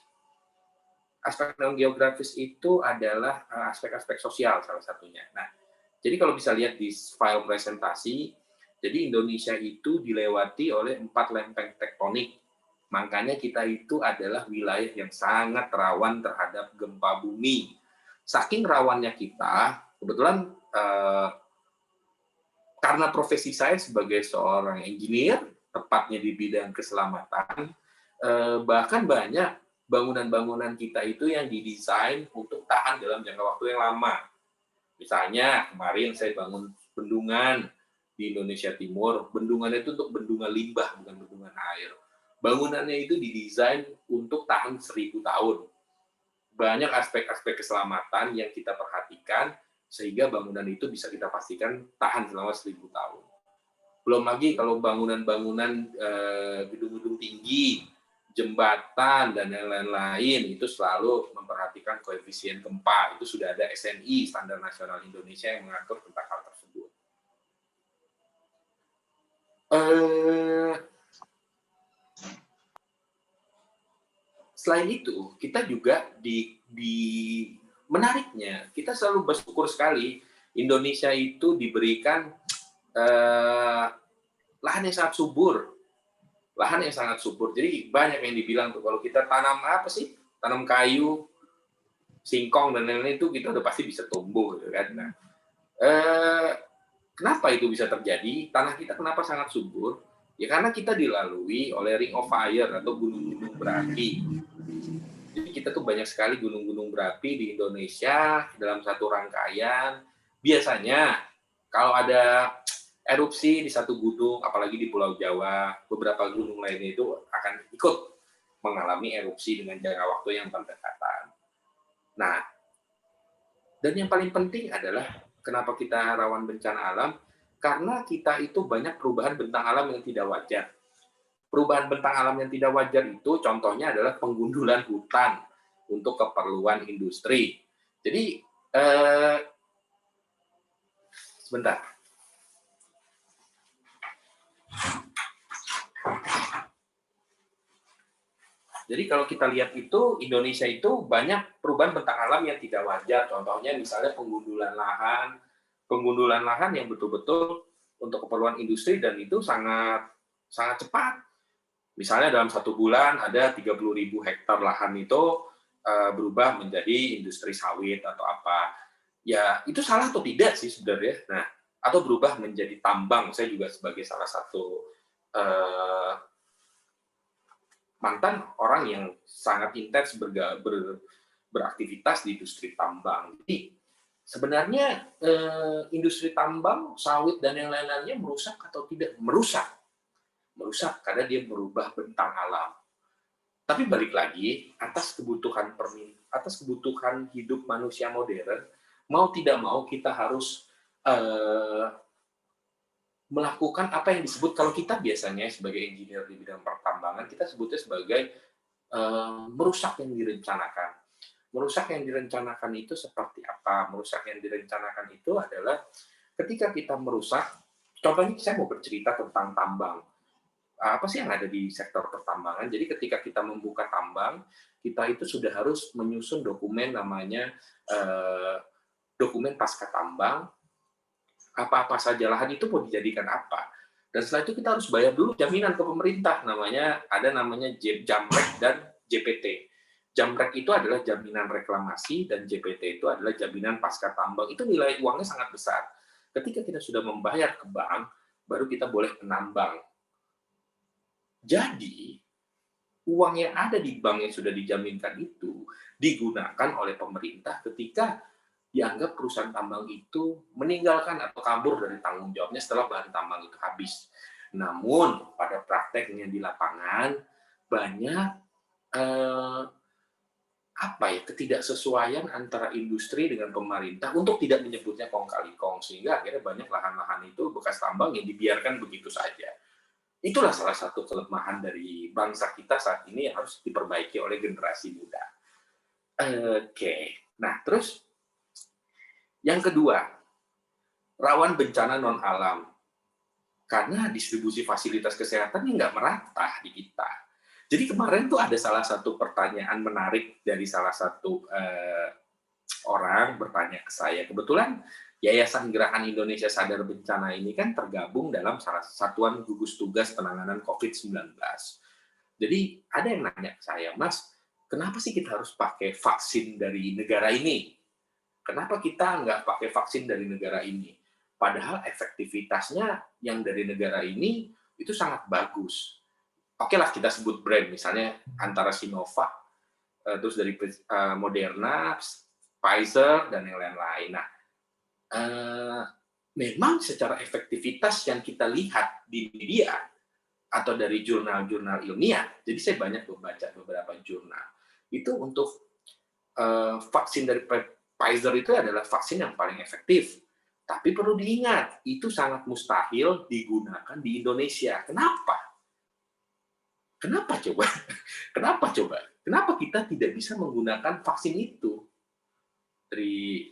Aspek non geografis itu adalah aspek-aspek sosial salah satunya. Nah, jadi kalau bisa lihat di file presentasi, jadi Indonesia itu dilewati oleh 4 lempeng tektonik. Makanya kita itu adalah wilayah yang sangat rawan terhadap gempa bumi. Saking rawannya kita, kebetulan karena profesi saya sebagai seorang engineer, tepatnya di bidang keselamatan, bahkan banyak bangunan-bangunan kita itu yang didesain untuk tahan dalam jangka waktu yang lama. Misalnya kemarin saya bangun bendungan di Indonesia Timur, bendungannya itu untuk bendungan limbah, bukan bendungan air. Bangunannya itu didesain untuk tahan 1000 tahun. Banyak aspek-aspek keselamatan yang kita perhatikan, sehingga bangunan itu bisa kita pastikan tahan selama 1000 tahun. Belum lagi kalau bangunan-bangunan gedung-gedung tinggi, jembatan, dan yang lain-lain, itu selalu memperhatikan koefisien gempa. Itu sudah ada SNI, Standar Nasional Indonesia, yang mengatur tentang hal tersebut. Selain itu, kita juga menariknya, kita selalu bersyukur sekali Indonesia itu diberikan lahan yang sangat subur. Lahan yang sangat subur. Jadi banyak yang dibilang tuh kalau kita tanam apa sih? Tanam kayu, singkong dan lain-lain itu kita udah pasti bisa tumbuh, gitu kan. Nah, kenapa itu bisa terjadi? Tanah kita kenapa sangat subur? Ya karena kita dilalui oleh ring of fire atau gunung-gunung berapi. Jadi kita tuh banyak sekali gunung-gunung berapi di Indonesia dalam satu rangkaian. Biasanya kalau ada erupsi di satu gunung, apalagi di Pulau Jawa, beberapa gunung lainnya itu akan ikut mengalami erupsi dengan jangka waktu yang berdekatan. Nah, dan yang paling penting adalah kenapa kita rawan bencana alam? Karena kita itu banyak perubahan bentang alam yang tidak wajar. Perubahan bentang alam yang tidak wajar itu contohnya adalah penggundulan hutan untuk keperluan industri. Jadi, sebentar. Jadi kalau kita lihat itu, Indonesia itu banyak perubahan bentang alam yang tidak wajar. Contohnya misalnya penggundulan lahan yang betul-betul untuk keperluan industri dan itu sangat cepat. Misalnya dalam 1 bulan ada 30.000 hektar lahan itu berubah menjadi industri sawit atau apa. Ya itu salah atau tidak sih sebenarnya. Nah, atau berubah menjadi tambang. Saya juga sebagai salah satu mantan orang yang sangat intens beraktivitas di industri tambang. Jadi sebenarnya industri tambang, sawit dan yang lain-lainnya merusak atau tidak? Merusak karena dia merubah bentang alam. Tapi balik lagi atas kebutuhan hidup manusia modern, mau tidak mau kita harus melakukan apa yang disebut, kalau kita biasanya sebagai engineer di bidang pertambangan, kita sebutnya sebagai merusak yang direncanakan. Merusak yang direncanakan itu seperti apa? Merusak yang direncanakan itu adalah ketika kita merusak, contohnya saya mau bercerita tentang tambang. Apa sih yang ada di sektor pertambangan? Jadi ketika kita membuka tambang, kita itu sudah harus menyusun dokumen namanya dokumen pasca tambang, apa-apa saja lahan itu mau dijadikan apa. Dan setelah itu kita harus bayar dulu jaminan ke pemerintah, ada namanya Jamrek dan JPT. Jamrek itu adalah jaminan reklamasi dan JPT itu adalah jaminan pasca tambang. Itu nilai uangnya sangat besar. Ketika kita sudah membayar ke bank, baru kita boleh menambang. Jadi, uang yang ada di bank yang sudah dijaminkan itu digunakan oleh pemerintah ketika dianggap perusahaan tambang itu meninggalkan atau kabur dari tanggung jawabnya setelah bahan tambang itu habis. Namun pada prakteknya di lapangan banyak ketidaksesuaian antara industri dengan pemerintah untuk tidak menyebutnya kong kali kong, sehingga akhirnya banyak lahan-lahan itu bekas tambang yang dibiarkan begitu saja. Itulah salah satu kelemahan dari bangsa kita saat ini yang harus diperbaiki oleh generasi muda. Oke. Nah, terus yang kedua, rawan bencana non-alam. Karena distribusi fasilitas kesehatan ini nggak merata di kita. Jadi kemarin tuh ada salah satu pertanyaan menarik dari salah satu orang bertanya ke saya. Kebetulan Yayasan Gerakan Indonesia Sadar Bencana ini kan tergabung dalam salah satuan gugus tugas penanganan COVID-19. Jadi ada yang nanya ke saya, Mas, kenapa sih kita harus pakai vaksin dari negara ini? Kenapa kita nggak pakai vaksin dari negara ini? Padahal efektivitasnya yang dari negara ini itu sangat bagus. Oke lah kita sebut brand, misalnya antara Sinovac, terus dari Moderna, Pfizer, dan yang lain-lain. Nah, memang secara efektivitas yang kita lihat di media atau dari jurnal-jurnal ilmiah, jadi saya banyak membaca beberapa jurnal, itu untuk vaksin dari Pfizer itu adalah vaksin yang paling efektif. Tapi perlu diingat, itu sangat mustahil digunakan di Indonesia. Kenapa? Kenapa coba? Kenapa kita tidak bisa menggunakan vaksin itu? Dari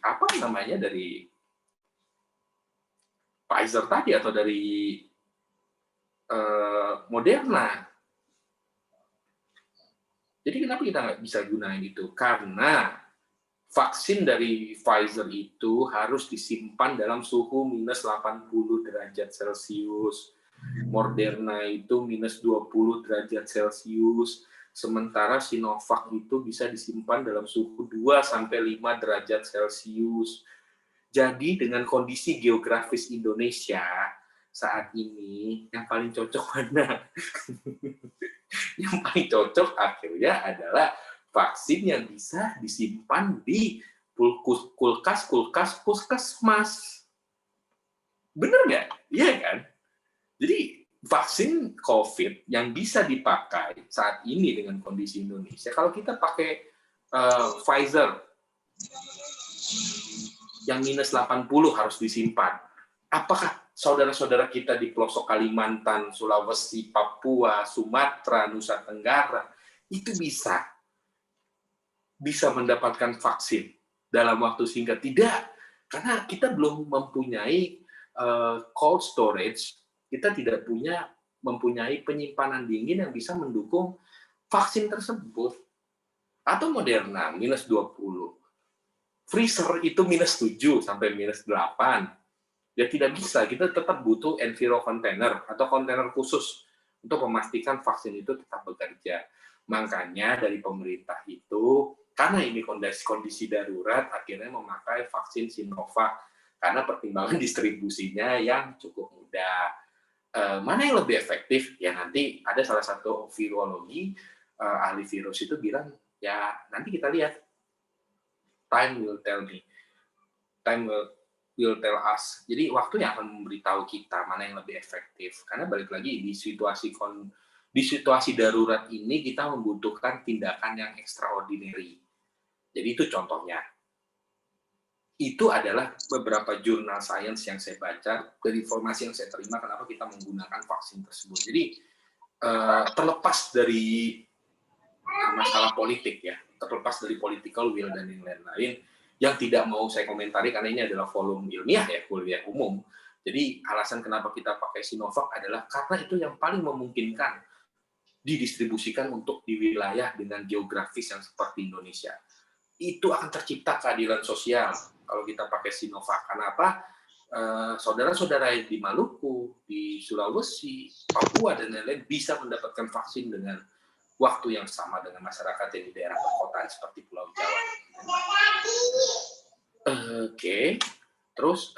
Pfizer tadi atau dari Moderna. Jadi kenapa kita nggak bisa gunain itu? Karena vaksin dari Pfizer itu harus disimpan dalam suhu minus 80 derajat Celcius. Moderna itu minus 20 derajat Celcius. Sementara Sinovac itu bisa disimpan dalam suhu 2-5 derajat Celcius. Jadi dengan kondisi geografis Indonesia saat ini, yang paling cocok mana? Yang paling cocok akhirnya adalah vaksin yang bisa disimpan di kulkas puskesmas. Bener nggak? Iya kan? Jadi vaksin COVID yang bisa dipakai saat ini dengan kondisi Indonesia, kalau kita pakai Pfizer yang minus 80 harus disimpan. Apakah saudara-saudara kita di pelosok Kalimantan, Sulawesi, Papua, Sumatera, Nusa Tenggara itu bisa mendapatkan vaksin dalam waktu singkat? Tidak, karena kita belum mempunyai cold storage, kita tidak mempunyai penyimpanan dingin yang bisa mendukung vaksin tersebut. Atau Moderna minus 20. Freezer itu minus 7 sampai minus 8. Ya tidak bisa, kita tetap butuh enviro container atau kontainer khusus untuk memastikan vaksin itu tetap bekerja. Makanya dari pemerintah itu, karena ini kondisi darurat, akhirnya memakai vaksin Sinovac karena pertimbangan distribusinya yang cukup mudah. Mana yang lebih efektif? Ya nanti ada salah satu virologi, ahli virus itu bilang, ya nanti kita lihat. Time will tell me. Time will tell us. Jadi waktu yang akan memberitahu kita mana yang lebih efektif. Karena balik lagi di situasi darurat ini kita membutuhkan tindakan yang extraordinary. Jadi itu contohnya. Itu adalah beberapa jurnal sains yang saya baca, dari informasi yang saya terima kenapa kita menggunakan vaksin tersebut. Jadi terlepas dari masalah politik ya, terlepas dari political will dan yang lain-lain, yang tidak mau saya komentari karena ini adalah volume ilmiah ya, kuliah umum. Jadi alasan kenapa kita pakai Sinovac adalah karena itu yang paling memungkinkan didistribusikan untuk di wilayah dengan geografis yang seperti Indonesia. Itu akan tercipta keadilan sosial kalau kita pakai Sinovac. Karena apa? Saudara-saudara di Maluku, di Sulawesi, Papua, dan lain-lain bisa mendapatkan vaksin dengan waktu yang sama dengan masyarakat yang di daerah perkotaan seperti Pulau Jawa. Oke. Terus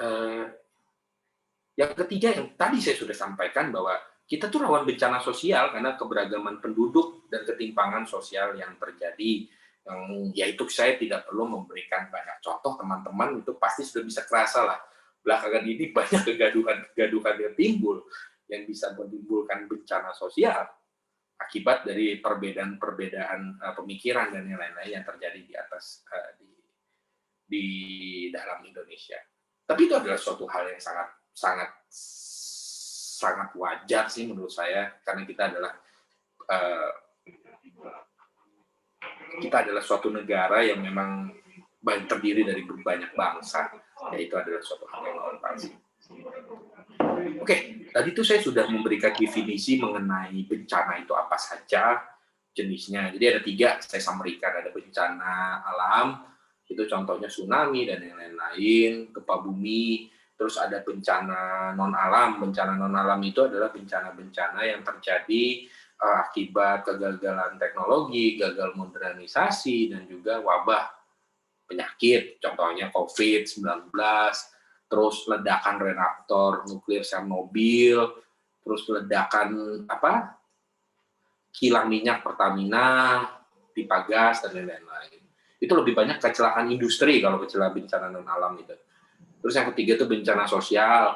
yang ketiga yang tadi saya sudah sampaikan bahwa kita tuh rawan bencana sosial karena keberagaman penduduk dan ketimpangan sosial yang terjadi. Yaitu saya tidak perlu memberikan banyak contoh, teman-teman itu pasti sudah bisa kerasa lah. Belakangan ini banyak kegaduhan yang timbul yang bisa menimbulkan bencana sosial akibat dari perbedaan pemikiran dan yang lain-lain yang terjadi di atas di dalam Indonesia. Tapi itu adalah suatu hal yang sangat wajar sih menurut saya, karena kita adalah suatu negara yang memang terdiri dari banyak bangsa, yaitu adalah suatu hal yang normal sih. Oke, tadi itu saya sudah memberikan definisi mengenai bencana itu apa saja jenisnya. Jadi ada 3, saya summary-kan. Ada bencana alam, itu contohnya tsunami dan yang lain-lain, gempa bumi. Terus ada bencana non-alam. Bencana non-alam itu adalah bencana-bencana yang terjadi akibat kegagalan teknologi, gagal modernisasi, dan juga wabah penyakit. Contohnya COVID-19, terus ledakan reaktor nuklir Chernobyl, terus ledakan kilang minyak Pertamina, pipa gas, dan lain-lain. Itu lebih banyak kecelakaan industri kalau kecelakaan bencana non-alam itu. Terus yang ketiga itu bencana sosial.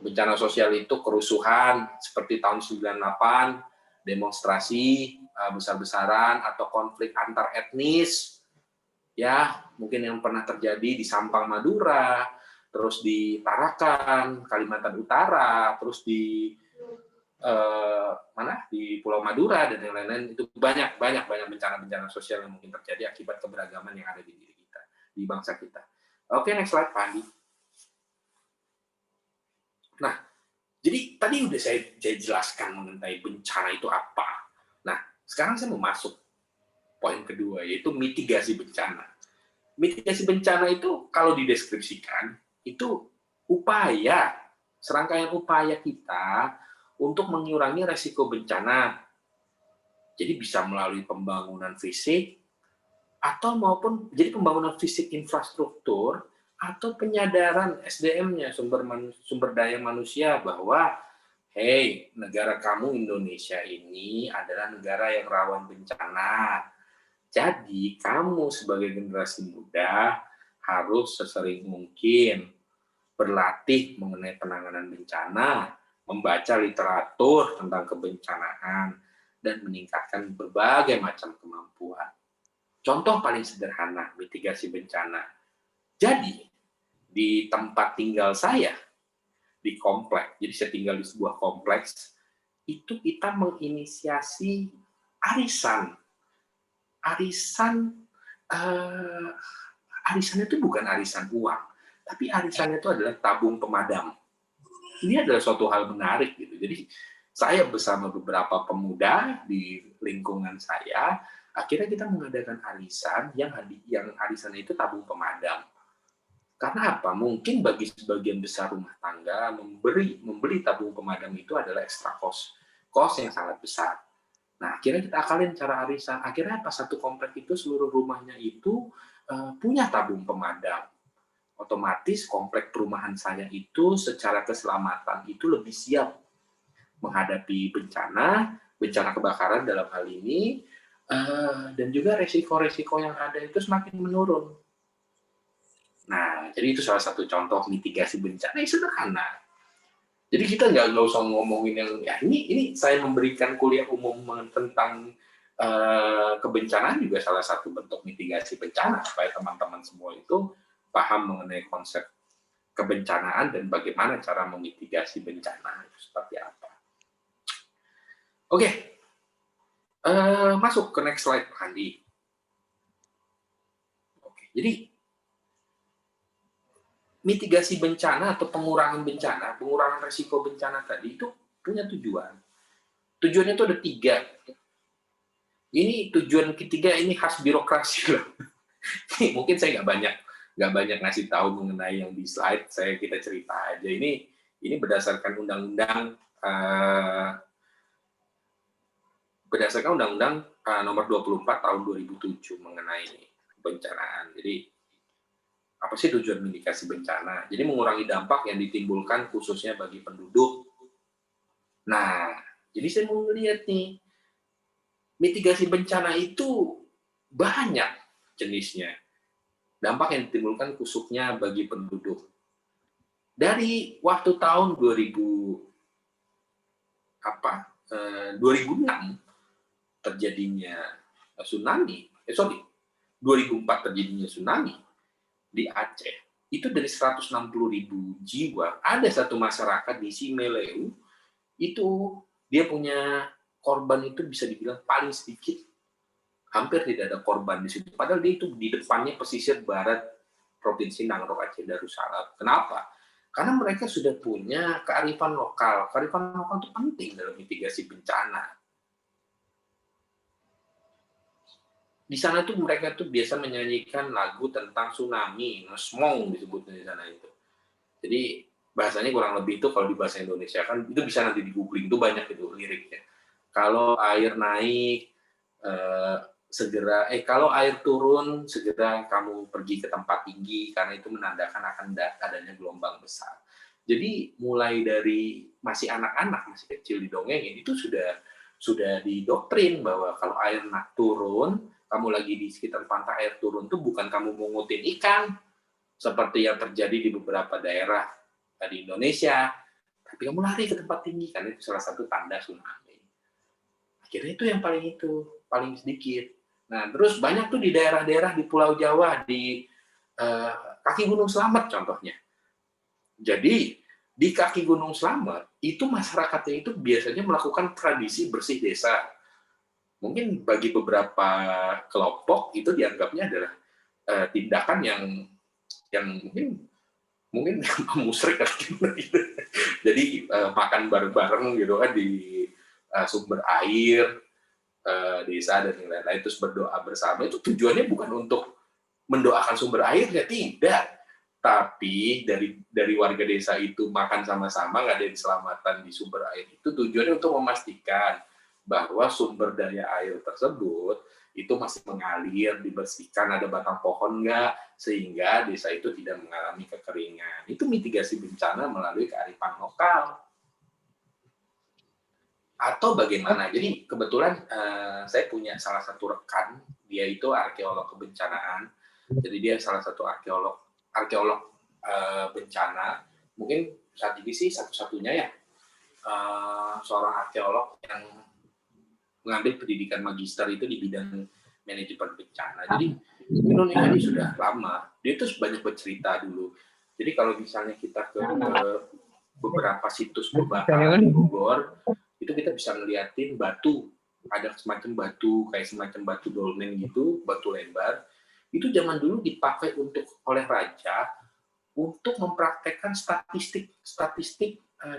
Bencana sosial itu kerusuhan seperti tahun 98, demonstrasi besar-besaran atau konflik antar etnis. Ya, mungkin yang pernah terjadi di Sampang, Madura, terus di Tarakan, Kalimantan Utara, terus di di Pulau Madura dan yang lain-lain. Itu banyak bencana-bencana sosial yang mungkin terjadi akibat keberagaman yang ada di diri kita, di bangsa kita. Oke, next slide, Pak Andi. Nah, jadi tadi udah saya jelaskan mengenai bencana itu apa. Nah, sekarang saya mau masuk poin kedua, yaitu mitigasi bencana. Mitigasi bencana itu kalau dideskripsikan, itu serangkaian upaya kita untuk mengurangi resiko bencana. Jadi bisa melalui pembangunan fisik, jadi pembangunan fisik infrastruktur, atau penyadaran SDM-nya, sumber daya manusia, bahwa hey, negara kamu Indonesia ini adalah negara yang rawan bencana. Jadi kamu sebagai generasi muda harus sesering mungkin berlatih mengenai penanganan bencana, membaca literatur tentang kebencanaan, dan meningkatkan berbagai macam kemampuan. Contoh paling sederhana, mitigasi bencana. Jadi, di tempat tinggal saya, di kompleks, jadi saya tinggal di sebuah kompleks, itu kita menginisiasi arisan. Arisan itu bukan arisan uang, tapi arisannya itu adalah tabung pemadam. Ini adalah suatu hal menarik gitu. Jadi saya bersama beberapa pemuda di lingkungan saya, akhirnya kita mengadakan arisan yang arisannya itu tabung pemadam. Karena apa? Mungkin bagi sebagian besar rumah tangga membeli tabung pemadam itu adalah extra cost yang sangat besar. Nah, akhirnya kita akalin cara arisan. Akhirnya pas satu komplek itu seluruh rumahnya itu punya tabung pemadam. Otomatis komplek perumahan saya itu secara keselamatan itu lebih siap menghadapi bencana kebakaran dalam hal ini, dan juga resiko-resiko yang ada itu semakin menurun. Nah, jadi itu salah satu contoh mitigasi bencana yang sederhana. Jadi kita nggak usah ngomongin yang ya ini saya memberikan kuliah umum tentang kebencanaan juga salah satu bentuk mitigasi bencana supaya teman-teman semua itu paham mengenai konsep kebencanaan dan bagaimana cara memitigasi bencana itu seperti apa. Oke, masuk ke next slide, Pak Andi. Oke, jadi mitigasi bencana atau pengurangan resiko bencana tadi itu punya tujuan. Tujuannya itu ada 3. Ini tujuan ketiga ini khas birokrasi loh. Mungkin saya nggak banyak ngasih tahu mengenai yang di slide. Kita cerita aja. Ini berdasarkan undang-undang nomor 24 tahun 2007 mengenai kebencanaan. Jadi apa sih tujuan mitigasi bencana? Jadi mengurangi dampak yang ditimbulkan khususnya bagi penduduk. Nah, jadi saya mau melihat nih, mitigasi bencana itu banyak jenisnya. Dampak yang ditimbulkan khususnya bagi penduduk. Dari waktu tahun 2006 terjadinya tsunami, 2004 terjadinya tsunami di Aceh, itu dari 160.000 jiwa, ada satu masyarakat di Simeleu, itu dia punya korban itu bisa dibilang paling sedikit, hampir tidak ada korban di situ. Padahal dia itu di depannya pesisir barat Provinsi Nangrok Aceh Darussalam. Kenapa? Karena mereka sudah punya kearifan lokal. Kearifan lokal itu penting dalam mitigasi bencana. Di sana tuh mereka tuh biasa menyanyikan lagu tentang tsunami, Smong disebutnya di sana itu. Jadi bahasanya kurang lebih itu kalau di bahasa Indonesia kan itu bisa nanti di googling, itu banyak itu liriknya. Kalau air naik kalau air turun segera kamu pergi ke tempat tinggi karena itu menandakan akan adanya gelombang besar. Jadi mulai dari masih anak-anak, masih kecil didongengin itu sudah didoktrin bahwa kalau air turun, kamu lagi di sekitar pantai air turun tuh bukan kamu mengutin ikan seperti yang terjadi di beberapa daerah di Indonesia, tapi kamu lari ke tempat tinggi karena itu salah satu tanda tsunami. Akhirnya itu yang paling sedikit. Nah, terus banyak tuh di daerah-daerah di Pulau Jawa, di kaki Gunung Slamet contohnya. Jadi di kaki Gunung Slamet itu masyarakatnya itu biasanya melakukan tradisi bersih desa. Mungkin bagi beberapa kelompok itu dianggapnya adalah tindakan yang mungkin musyrik gitu. Jadi makan bareng-bareng gitu kan di sumber air desa dan lain-lain, terus berdoa bersama. Itu tujuannya bukan untuk mendoakan sumber air, ya tidak. Tapi dari warga desa itu makan sama-sama, nggak ada keselamatan di sumber air. Itu tujuannya untuk memastikan bahwa sumber daya air tersebut itu masih mengalir, dibersihkan, ada batang pohon nggak, sehingga desa itu tidak mengalami kekeringan. Itu mitigasi bencana melalui kearifan lokal. Atau bagaimana? Jadi kebetulan saya punya salah satu rekan, dia itu arkeolog kebencanaan. Jadi dia salah satu arkeolog bencana, mungkin saat ini sih satu-satunya ya seorang arkeolog yang mengambil pendidikan magister itu di bidang manajemen bencana. Jadi Indonesia ini sudah lama, dia itu banyak bercerita dulu. Jadi kalau misalnya kita ke beberapa situs berbahaya di Bogor, itu kita bisa ngeliatin batu, ada semacam batu, kayak semacam batu dolmen gitu, batu lebar. Itu zaman dulu dipakai oleh raja untuk mempraktekkan statistik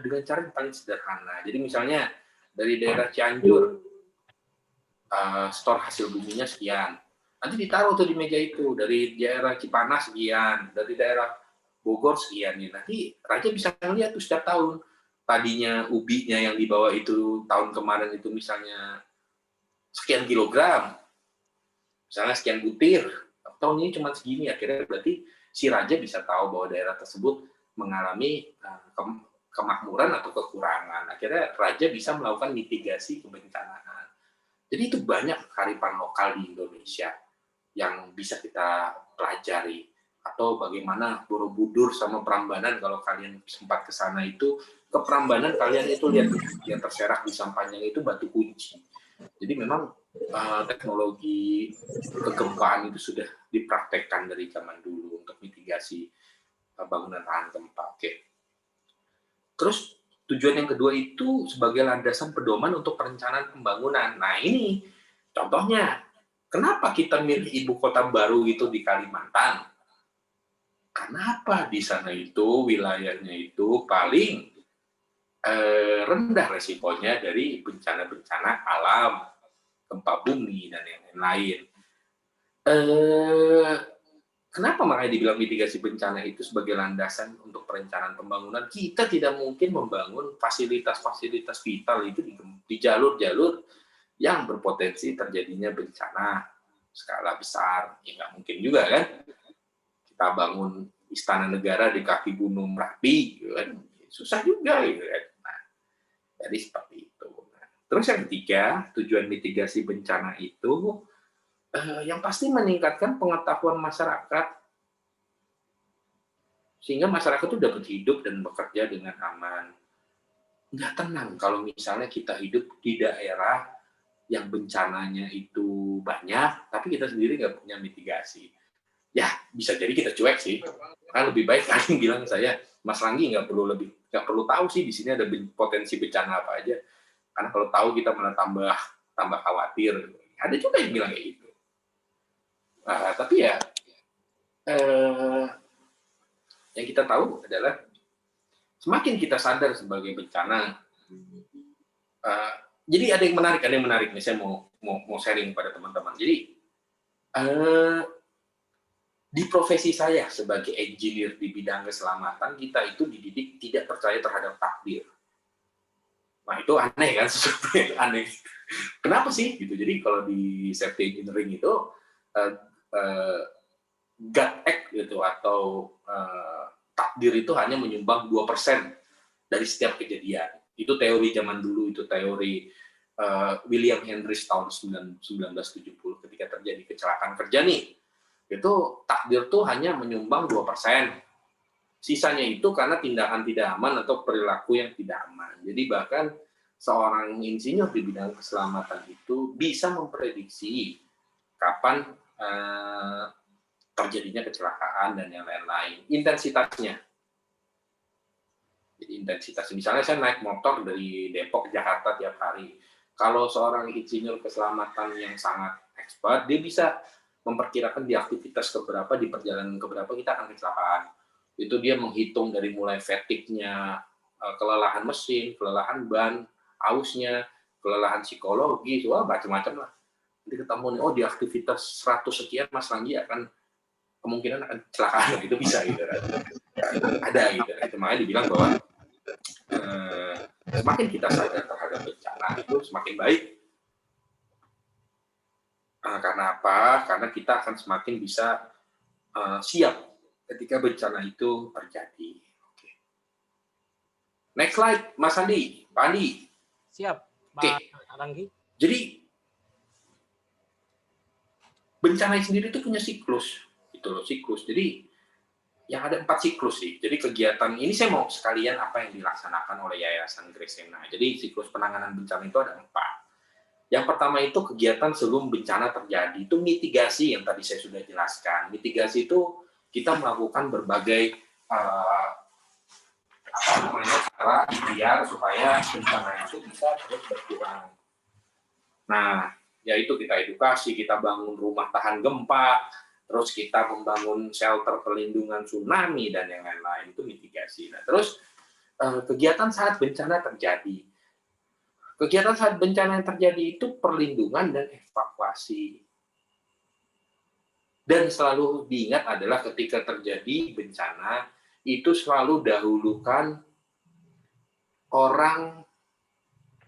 dengan cara yang paling sederhana. Jadi misalnya dari daerah Cianjur, store hasil buminya sekian. Nanti ditaruh tuh di meja itu, dari daerah Cipanas sekian, dari daerah Bogor sekian. Nanti raja bisa melihat tuh setiap tahun. Tadinya ubinya yang dibawa itu tahun kemarin itu misalnya sekian kilogram, misalnya sekian butir, tahun ini cuma segini, akhirnya berarti si raja bisa tahu bahwa daerah tersebut mengalami kemakmuran atau kekurangan. Akhirnya raja bisa melakukan mitigasi kebencanaan. Jadi itu banyak kearifan lokal di Indonesia yang bisa kita pelajari. Atau bagaimana Borobudur sama Prambanan, kalau kalian sempat ke sana itu, ke Prambanan kalian itu lihat yang terserak di sampahnya itu batu kunci. Jadi memang teknologi kegempaan itu sudah dipraktekkan dari zaman dulu untuk mitigasi bangunan tahan gempa. Oke. Terus tujuan yang kedua itu sebagai landasan pedoman untuk perencanaan pembangunan. Nah ini contohnya, kenapa kita milih ibu kota baru itu di Kalimantan? Kenapa di sana itu wilayahnya itu paling rendah resikonya dari bencana-bencana alam, gempa bumi dan yang lain-lain. Kenapa makanya dibilang mitigasi bencana itu sebagai landasan untuk perencanaan pembangunan? Kita tidak mungkin membangun fasilitas-fasilitas vital itu di jalur-jalur yang berpotensi terjadinya bencana skala besar. Ya nggak mungkin juga kan? Kita bangun istana negara di kaki gunung Merapi, gitu kan? Susah juga gitu kan. Nah, jadi seperti itu. Terus yang ketiga, tujuan mitigasi bencana itu yang pasti meningkatkan pengetahuan masyarakat sehingga masyarakat itu dapat hidup dan bekerja dengan aman. Nggak tenang kalau misalnya kita hidup di daerah yang bencananya itu banyak, tapi kita sendiri nggak punya mitigasi. Ya, bisa jadi kita cuek sih. Kan lebih baik kalian bilang saya, Mas Ranggi nggak perlu tahu sih di sini ada potensi bencana apa aja. Karena kalau tahu kita malah tambah khawatir. Ada juga yang bilang kayak gitu. Nah, tapi ya yang kita tahu adalah semakin kita sadar sebagai bencana. Jadi ada yang menarik nih, saya mau sharing pada teman-teman. Jadi di profesi saya sebagai engineer di bidang keselamatan, kita itu dididik tidak percaya terhadap takdir. Nah itu aneh kan, sesuatu yang aneh. Kenapa sih? Gitu. Jadi kalau di safety engineering itu gut act gitu atau takdir itu hanya menyumbang 2% dari setiap kejadian. Itu teori zaman dulu, itu teori William Henry tahun 1970 ketika terjadi kecelakaan kerja nih. Itu takdir tuh hanya menyumbang 2%. Sisanya itu karena tindakan tidak aman atau perilaku yang tidak aman. Jadi bahkan seorang insinyur di bidang keselamatan itu bisa memprediksi kapan terjadinya kecelakaan dan yang lain-lain. Intensitasnya. Jadi intensitas. Misalnya saya naik motor dari Depok ke Jakarta tiap hari. Kalau seorang insinyur keselamatan yang sangat expert, dia bisa memperkirakan di aktivitas keberapa, di perjalanan keberapa kita akan kecelakaan. Itu dia menghitung dari mulai fatigue-nya, kelelahan mesin, kelelahan ban, ausnya, kelelahan psikologis, wah macam-macam lah. Nanti ketemu nih, oh di aktivitas 100 sekian Mas Ranggi akan kemungkinan akan kecelakaan, gitu bisa gitu kan. Ada gitu. Itu makanya dibilang bahwa semakin kita sadar terhadap bencana itu semakin baik. Karena apa? Karena kita akan semakin bisa siap ketika bencana itu terjadi. Oke. Next slide, Mas Andi, Pak Andi. Siap, Pak Ranggi. Jadi bencana sendiri itu punya siklus, gitu loh, siklus. Jadi yang ada 4 siklus sih. Jadi kegiatan ini saya mau sekalian apa yang dilaksanakan oleh Yayasan Gresena. Jadi siklus penanganan bencana itu ada 4. Yang pertama itu kegiatan sebelum bencana terjadi. Itu mitigasi yang tadi saya sudah jelaskan. Mitigasi itu kita melakukan berbagai cara biar supaya bencana itu bisa terus berkurang. Nah, yaitu kita edukasi, kita bangun rumah tahan gempa, terus kita membangun shelter perlindungan tsunami dan yang lain-lain, itu mitigasi. Nah, terus kegiatan saat bencana terjadi. Kegiatan saat bencana yang terjadi itu perlindungan dan evakuasi. Dan selalu diingat adalah ketika terjadi bencana, itu selalu dahulukan orang,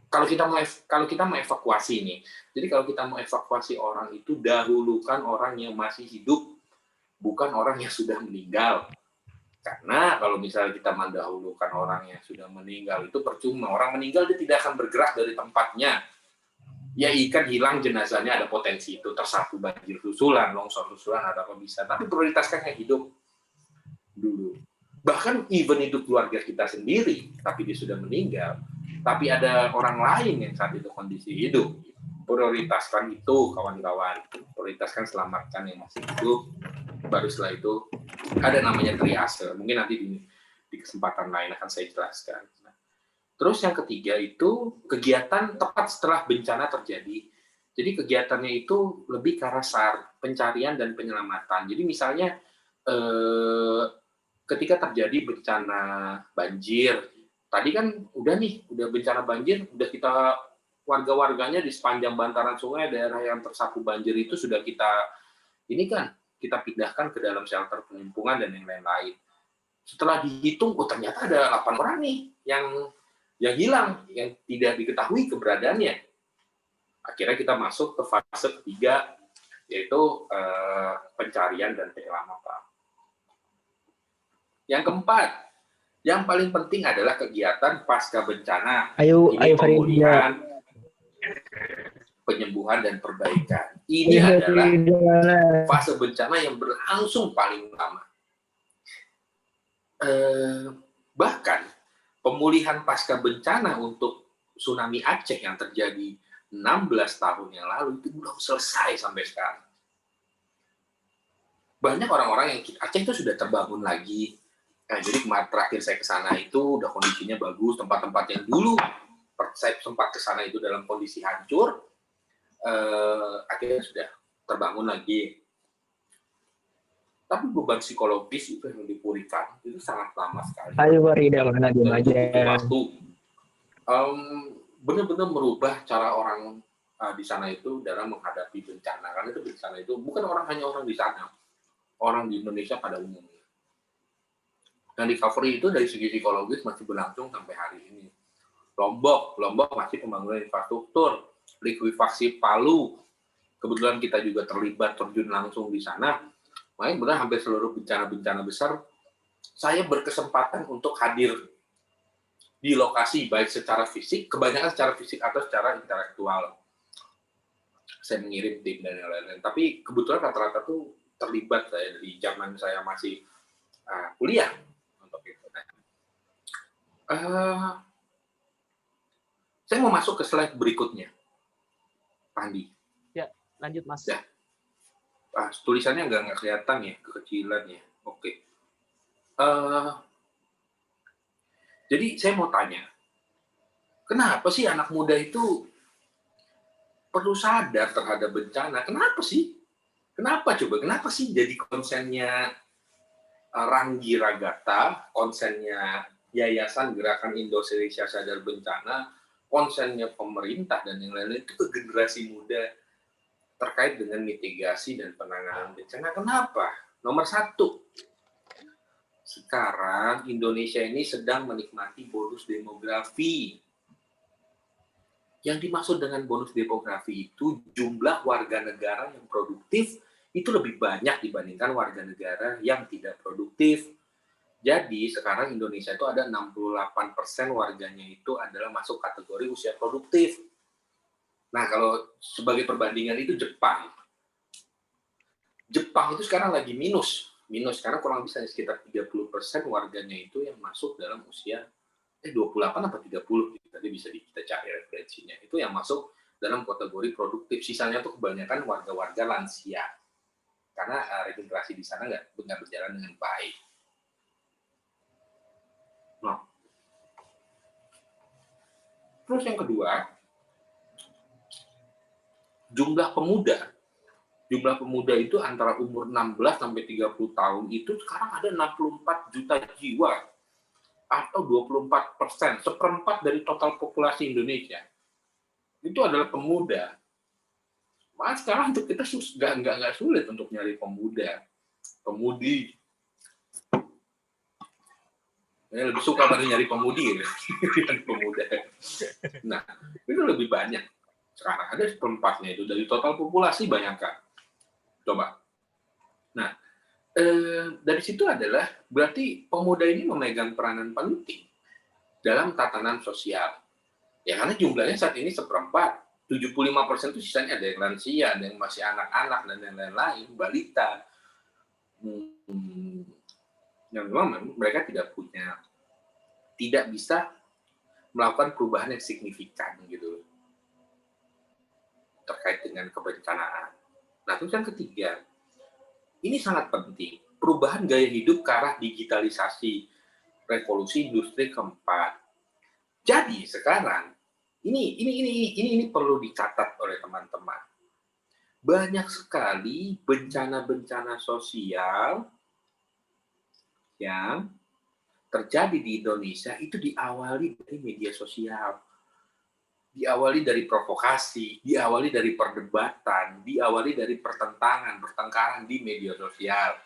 kalau kita mau evakuasi ini, jadi kalau kita mau evakuasi orang itu dahulukan orang yang masih hidup, bukan orang yang sudah meninggal. Karena kalau misalnya kita mendahulukan orang yang sudah meninggal itu percuma. Orang meninggal dia tidak akan bergerak dari tempatnya. Ya ikan hilang jenazahnya ada potensi itu tersapu banjir susulan, longsor susulan ada apa bisa. Tapi prioritaskan yang hidup dulu. Bahkan even itu keluarga kita sendiri, tapi dia sudah meninggal. Tapi ada orang lain yang saat itu kondisi hidup. Prioritaskan itu, kawan-kawan. Prioritaskan selamatkan yang masih hidup. Baru setelah itu ada namanya triase. Mungkin nanti di kesempatan lain akan saya jelaskan. Terus yang ketiga itu kegiatan tepat setelah bencana terjadi. Jadi kegiatannya itu lebih ke arah SAR, pencarian dan penyelamatan. Jadi misalnya ketika terjadi bencana banjir, tadi kan udah bencana banjir, udah kita warga-warganya di sepanjang bantaran sungai, daerah yang tersapu banjir itu sudah kita pindahkan ke dalam shelter penimpungan dan yang lain-lain. Setelah dihitung, ternyata ada 8 orang nih yang hilang, yang tidak diketahui keberadaannya. Akhirnya kita masuk ke fase ketiga, yaitu pencarian dan penyelamatan. Yang keempat, yang paling penting adalah kegiatan pasca bencana. Ini pemulihan, penyembuhan, dan perbaikan. Ini adalah fase bencana yang berlangsung paling lama. Bahkan, pemulihan pasca bencana untuk tsunami Aceh yang terjadi 16 tahun yang lalu itu belum selesai sampai sekarang. Banyak orang-orang yang Aceh itu sudah terbangun lagi. Jadi kemarin terakhir saya ke sana itu udah kondisinya bagus, tempat-tempat yang dulu saya sempat ke sana itu dalam kondisi hancur, akhirnya sudah terbangun lagi. Tapi beban psikologis itu yang dipulihkan itu sangat lama sekali. Waktu benar-benar merubah cara orang di sana itu dalam menghadapi bencana. Karena itu bencana itu bukan hanya orang di sana, orang di Indonesia pada umumnya. Dan recovery itu dari segi psikologis masih berlangsung sampai hari ini. Lombok masih pembangunan infrastruktur, likuifaksi Palu. Kebetulan kita juga terlibat terjun langsung di sana. Makanya benar hampir seluruh bencana-bencana besar, saya berkesempatan untuk hadir di lokasi, baik secara fisik, kebanyakan secara fisik atau secara intelektual. Saya mengirim tim dan lain-lain. Tapi kebetulan rata-rata tuh terlibat saya dari zaman saya masih kuliah. Untuk itu. Saya mau masuk ke slide berikutnya. Pak Andi. Ya, lanjut Mas. Ya. Tulisannya nggak kelihatan ya, kekecilan ya. Oke. Jadi saya mau tanya, kenapa sih anak muda itu perlu sadar terhadap bencana? Kenapa sih? Kenapa coba? Kenapa sih jadi konsennya Ranggi Ragata, konsennya Yayasan Gerakan Indonesia Sadar Bencana, konsennya pemerintah dan yang lain-lain itu ke generasi muda terkait dengan mitigasi dan penanganan bencana? Kenapa? Nomor 1, sekarang Indonesia ini sedang menikmati bonus demografi. Yang dimaksud dengan bonus demografi itu jumlah warga negara yang produktif itu lebih banyak dibandingkan warga negara yang tidak produktif. Jadi sekarang Indonesia itu ada 68% warganya itu adalah masuk kategori usia produktif. Nah, kalau sebagai perbandingan itu Jepang itu sekarang lagi minus minus karena kurang lebih sekitar 30% warganya itu yang masuk dalam usia 28 atau 30 gitu. Tadi bisa kita cari referensinya. Itu yang masuk dalam kategori produktif. Sisanya tuh kebanyakan warga-warga lansia. Karena regenerasi di sana nggak berjalan dengan baik. Nah, terus yang kedua, jumlah pemuda itu antara umur 16 sampai 30 tahun itu sekarang ada 64 juta jiwa atau 24%, seperempat dari total populasi Indonesia. Itu adalah pemuda. Mas sekarang untuk kita nggak sulit untuk nyari pemudi. Ya, lebih suka pada nyari pemudi dibanding pemuda. Nah, itu lebih banyak. Sekarang ada seperempatnya itu dari total populasi, bayangkan. Coba. Nah, dari situ adalah berarti pemuda ini memegang peranan penting dalam tatanan sosial. Ya karena jumlahnya saat ini seperempat, 75% itu sisanya ada yang lansia, ada yang masih anak-anak dan lain-lain, balita. Yang memang mereka tidak bisa melakukan perubahan yang signifikan gitu terkait dengan kebencanaan. Nah, terus yang ketiga, ini sangat penting, perubahan gaya hidup ke arah digitalisasi, revolusi industri keempat. Jadi sekarang ini perlu dicatat oleh teman-teman. Banyak sekali bencana-bencana sosial yang terjadi di Indonesia itu diawali dari media sosial. Diawali dari provokasi, diawali dari perdebatan, diawali dari pertengkaran di media sosial.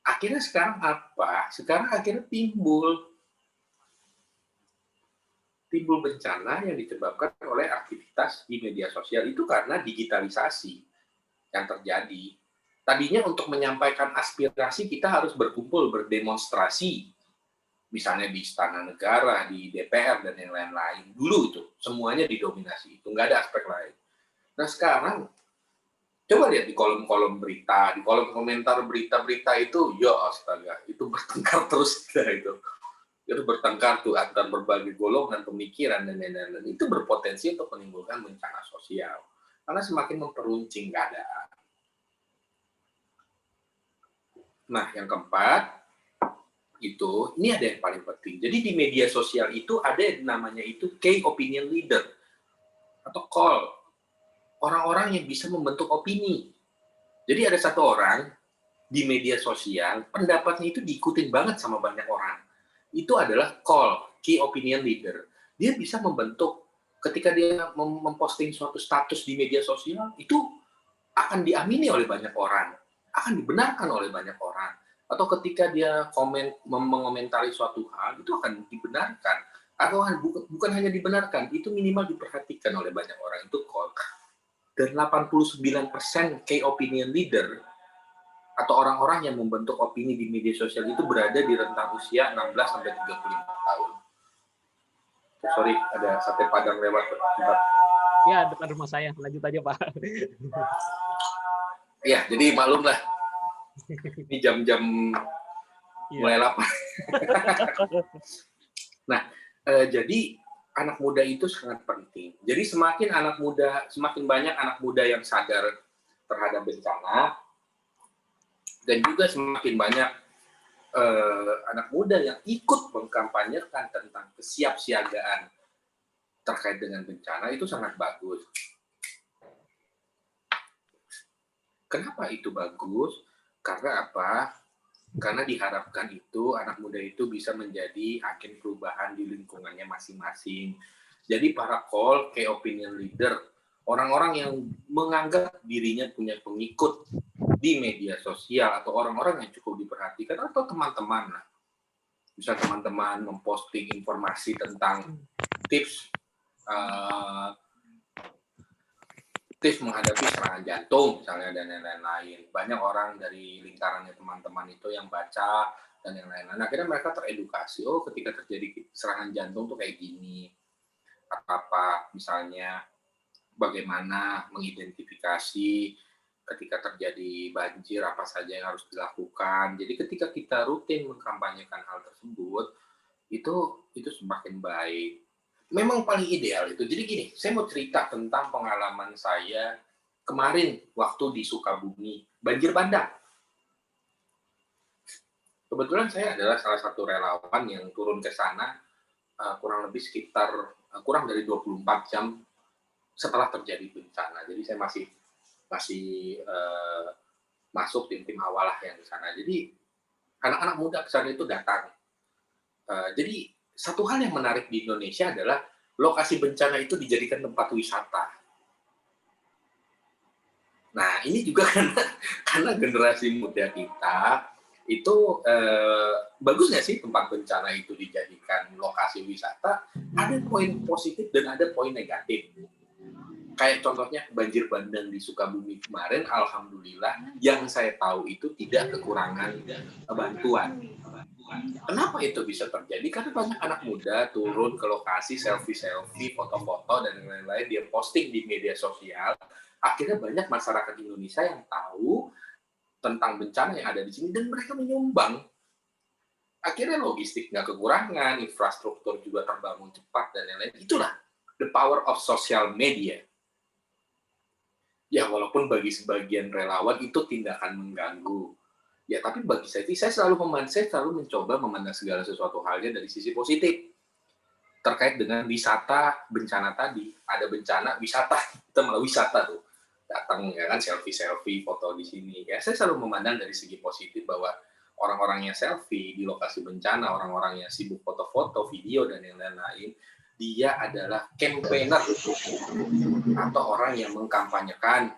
Akhirnya sekarang apa? Sekarang akhirnya timbul bencana yang disebabkan oleh aktivitas di media sosial itu karena digitalisasi yang terjadi. Tadinya untuk menyampaikan aspirasi kita harus berkumpul, berdemonstrasi. Misalnya di Istana Negara, di DPR, dan yang lain-lain. Dulu itu, semuanya didominasi. Itu nggak ada aspek lain. Nah sekarang, coba lihat di kolom-kolom berita, di kolom komentar berita-berita itu, ya astaga, itu bertengkar terus. Itu bertengkar tuh antar berbagai golongan pemikiran, dan lain-lain. Itu berpotensi untuk menimbulkan bencana sosial. Karena semakin memperuncing keadaan. Nah, yang keempat, ini ada yang paling penting. Jadi di media sosial itu ada yang namanya itu key opinion leader atau call. Orang-orang yang bisa membentuk opini. Jadi ada satu orang di media sosial, pendapatnya itu diikutin banget sama banyak orang. Itu adalah call, key opinion leader. Dia bisa membentuk, ketika dia memposting suatu status di media sosial, itu akan diamini oleh banyak orang, akan dibenarkan oleh banyak orang. Atau ketika dia mengomentari suatu hal, itu akan dibenarkan. Atau bukan hanya dibenarkan, itu minimal diperhatikan oleh banyak orang. Itu call. Dan 89% key opinion leader atau orang-orang yang membentuk opini di media sosial itu berada di rentang usia 16 sampai 35 tahun. Sorry, ada sate padang lewat. Ya, depan rumah saya. Lanjut aja, Pak. Ya, jadi maklum lah. Ini jam-jam mulai lapar. Nah, jadi anak muda itu sangat penting. Jadi semakin banyak anak muda yang sadar terhadap bencana, dan juga semakin banyak anak muda yang ikut mengkampanyekan tentang kesiapsiagaan terkait dengan bencana, itu sangat bagus. Kenapa itu bagus? Karena apa? Karena diharapkan itu anak muda itu bisa menjadi agen perubahan di lingkungannya masing-masing. Jadi para call, key opinion leader, orang-orang yang menganggap dirinya punya pengikut di media sosial atau orang-orang yang cukup diperhatikan, atau teman-teman lah. Bisa teman-teman memposting informasi tentang tips menghadapi serangan jantung misalnya, dan lain-lain. Banyak orang dari lingkarannya teman-teman itu yang baca dan yang lain-lain. Akhirnya mereka teredukasi, oh ketika terjadi serangan jantung tuh kayak gini. Apa misalnya bagaimana mengidentifikasi ketika terjadi banjir apa saja yang harus dilakukan. Jadi ketika kita rutin mengkampanyekan hal tersebut, itu semakin baik. Memang paling ideal itu. Jadi gini, saya mau cerita tentang pengalaman saya kemarin waktu di Sukabumi, banjir bandang. Kebetulan saya adalah salah satu relawan yang turun ke sana kurang lebih sekitar kurang dari 24 jam setelah terjadi bencana. Jadi saya masih masuk tim awal lah yang di sana. Jadi anak-anak muda ke sana itu datang. Jadi satu hal yang menarik di Indonesia adalah lokasi bencana itu dijadikan tempat wisata. Nah, ini juga karena generasi muda kita itu bagus nggak sih tempat bencana itu dijadikan lokasi wisata? Ada poin positif dan ada poin negatif. Kayak contohnya banjir bandang di Sukabumi kemarin, alhamdulillah yang saya tahu itu tidak kekurangan bantuan. Kenapa itu bisa terjadi? Karena banyak anak muda turun ke lokasi selfie, foto-foto dan lain-lain, dia posting di media sosial. Akhirnya banyak masyarakat Indonesia yang tahu tentang bencana yang ada di sini dan mereka menyumbang. Akhirnya logistik nggak kekurangan, infrastruktur juga terbangun cepat dan lain-lain. Itulah the power of social media. Ya walaupun bagi sebagian relawan itu tindakan mengganggu. Ya tapi bagi saya selalu mencoba memandang segala sesuatu halnya dari sisi positif. Terkait dengan wisata bencana tadi, ada bencana wisata, kita malah wisata tuh. Datang ya kan selfie foto di sini ya, saya selalu memandang dari segi positif bahwa orang-orang yang selfie di lokasi bencana, orang-orang yang sibuk foto-foto, video dan yang lain-lain, dia adalah campaigner atau orang yang mengkampanyekan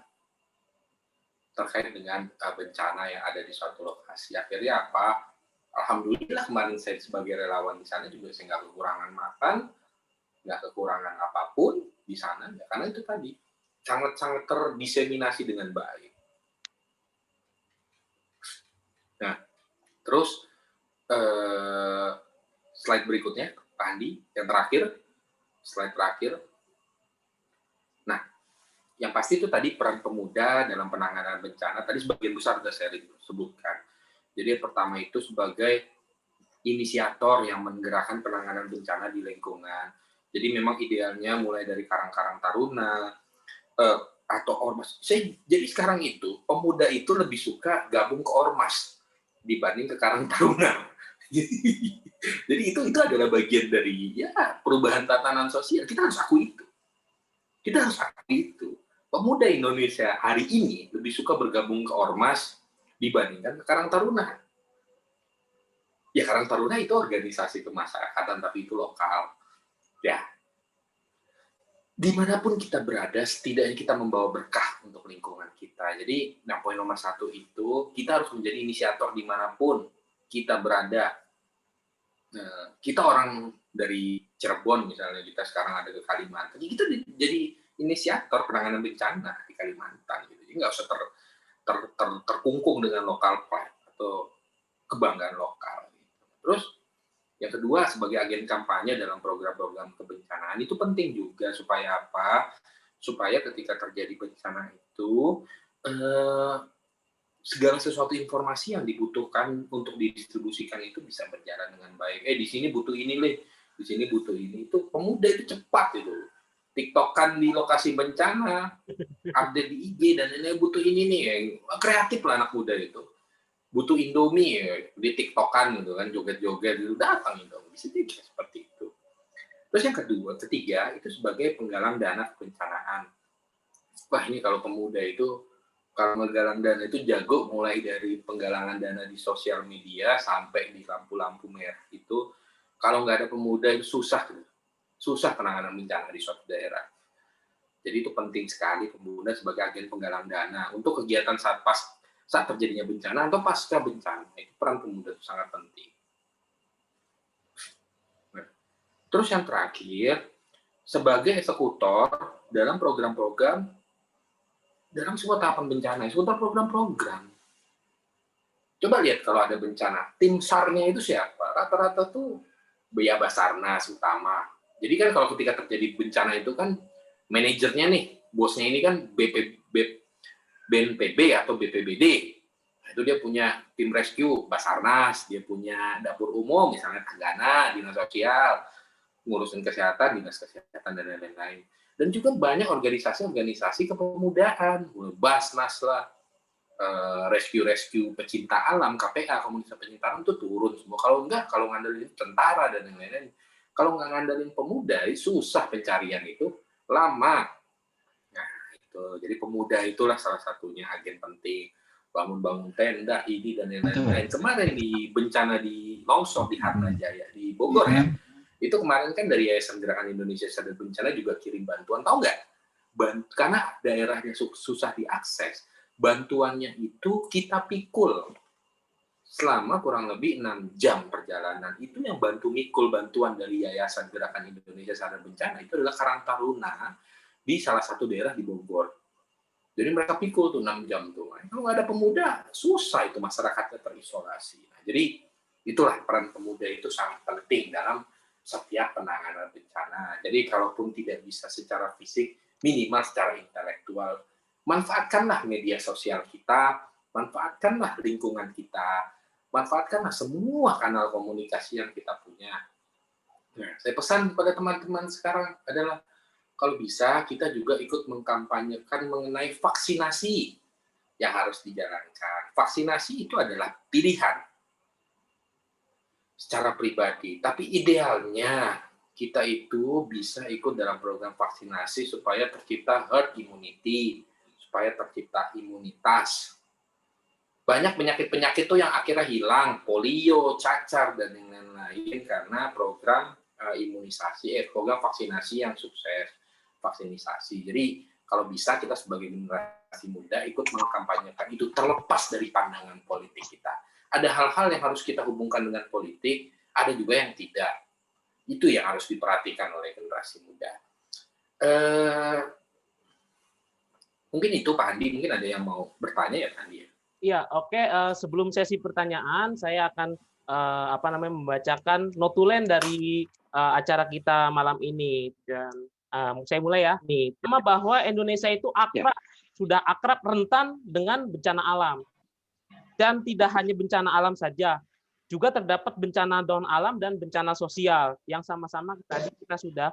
terkait dengan bencana yang ada di suatu lokasi. Akhirnya apa? Alhamdulillah kemarin saya sebagai relawan di sana juga saya nggak kekurangan makan, nggak kekurangan apapun di sana ya, karena itu tadi sangat terdiseminasi dengan baik. Nah, terus slide berikutnya, Pak Andi, yang terakhir, slide terakhir. Nah, yang pasti itu tadi peran pemuda dalam penanganan bencana, tadi sebagian besar sudah saya sebutkan. Jadi yang pertama itu sebagai inisiator yang menggerakkan penanganan bencana di lingkungan. Jadi memang idealnya mulai dari Karang-Karang Taruna, atau ormas. Jadi sekarang itu pemuda itu lebih suka gabung ke ormas dibanding ke Karang Taruna. Jadi itu adalah bagian dari ya perubahan tatanan sosial. Kita harus akui itu. Pemuda Indonesia hari ini lebih suka bergabung ke ormas dibandingkan ke Karang Taruna. Ya Karang Taruna itu organisasi kemasyarakatan tapi itu lokal. Ya. Dimanapun kita berada, setidaknya kita membawa berkah untuk lingkungan kita. Jadi, poin nomor 1 itu, kita harus menjadi inisiator dimanapun kita berada. Kita orang dari Cirebon, misalnya kita sekarang ada ke Kalimantan, kita jadi inisiator penanganan bencana di Kalimantan. Jadi nggak usah terkungkung dengan lokal pride atau kebanggaan lokal. Terus, yang kedua, sebagai agen kampanye dalam program-program kebencanaan itu penting juga supaya apa? Supaya ketika terjadi bencana itu segala sesuatu informasi yang dibutuhkan untuk didistribusikan itu bisa berjalan dengan baik. Di sini butuh ini, di sini butuh ini. Itu pemuda itu cepat itu. TikTok-kan di lokasi bencana, update di IG dan ini butuh ini nih, kreatif lah anak muda itu. Butuh Indomie ya, di TikTok-kan gitu kan, joget-joget itu datang Indomie, bisa juga seperti itu. Terus yang ketiga itu sebagai penggalang dana kebencanaan. Wah ini kalau pemuda itu, kalau menggalang dana itu jago, mulai dari penggalangan dana di sosial media sampai di lampu-lampu merah itu, kalau nggak ada pemuda itu susah penanganan bencana di suatu daerah. Jadi itu penting sekali pemuda sebagai agen penggalang dana untuk kegiatan saat terjadinya bencana atau pasca bencana, itu peran pemuda itu sangat penting. Nah, terus yang terakhir, sebagai eksekutor dalam program-program, dalam semua tahapan bencana, eksekutor program-program. Coba lihat kalau ada bencana, tim SAR-nya itu siapa? Rata-rata tuh ya Basarnas utama. Jadi kan kalau ketika terjadi bencana itu kan manajernya nih, bosnya ini kan BNPB atau BPBD. Itu dia punya tim rescue, Basarnas, dia punya dapur umum, misalnya Tagana, Dinas Sosial, ngurusin kesehatan, Dinas Kesehatan, dan lain-lain. Dan juga banyak organisasi-organisasi kepemudaan, Basnas lah, rescue pecinta alam, KPA, komunitas pecinta alam itu turun semua. Kalau ngandelin tentara dan lain-lain, kalau nggak ngandelin pemuda, susah pencarian itu, lama. Nah, itu. Jadi pemuda itulah salah satunya agen penting. Bangun-bangun tenda, ini dan lain-lain. Kemarin di bencana di longsor di Harnajaya, di Bogor ya, itu kemarin kan dari Yayasan Gerakan Indonesia Sadar Bencana juga kirim bantuan. Tahu nggak? Karena daerahnya susah diakses, bantuannya itu kita pikul selama kurang lebih 6 jam perjalanan. Itu yang bantu mikul bantuan dari Yayasan Gerakan Indonesia Sadar Bencana itu adalah Karang Taruna di salah satu daerah di Bogor. Jadi mereka pikul tuh 6 jam tuh. Kalau nggak ada pemuda, susah itu masyarakatnya terisolasi. Nah, jadi itulah peran pemuda itu sangat penting dalam setiap penanganan bencana. Jadi kalaupun tidak bisa secara fisik, minimal secara intelektual, manfaatkanlah media sosial kita, manfaatkanlah lingkungan kita, manfaatkanlah semua kanal komunikasi yang kita punya. Nah, saya pesan kepada teman-teman sekarang adalah kalau bisa kita juga ikut mengkampanyekan mengenai vaksinasi yang harus dijalankan. Vaksinasi itu adalah pilihan secara pribadi, tapi idealnya kita itu bisa ikut dalam program vaksinasi supaya tercipta herd immunity, supaya tercipta imunitas. Banyak penyakit-penyakit itu yang akhirnya hilang, polio, cacar, dan lain-lain karena program program vaksinasi yang sukses. Vaksinisasi. Jadi kalau bisa kita sebagai generasi muda ikut mengkampanyekan itu terlepas dari pandangan politik kita. Ada hal-hal yang harus kita hubungkan dengan politik, ada juga yang tidak. Itu yang harus diperhatikan oleh generasi muda. Mungkin itu Pak Andi, mungkin ada yang mau bertanya ya Pak Andi. Iya, oke. Sebelum sesi pertanyaan, saya akan membacakan notulen dari acara kita malam ini. Dan saya mulai ya. Nih, tema bahwa Indonesia itu sudah akrab rentan dengan bencana alam. Dan tidak hanya bencana alam saja, juga terdapat bencana non alam dan bencana sosial yang sama-sama tadi kita sudah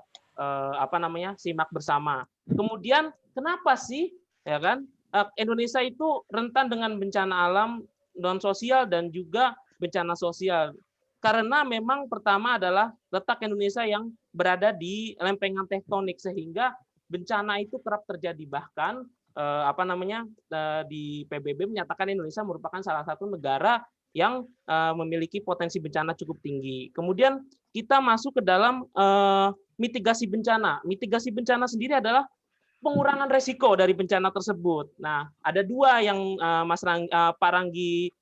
simak bersama. Kemudian kenapa sih ya kan Indonesia itu rentan dengan bencana alam non sosial dan juga bencana sosial? Karena memang pertama adalah letak Indonesia yang berada di lempengan tektonik sehingga bencana itu kerap terjadi. Bahkan di PBB menyatakan Indonesia merupakan salah satu negara yang memiliki potensi bencana cukup tinggi. Kemudian kita masuk ke dalam mitigasi bencana. Mitigasi bencana sendiri adalah pengurangan resiko dari bencana tersebut. Nah, ada dua yang Pak Ranggi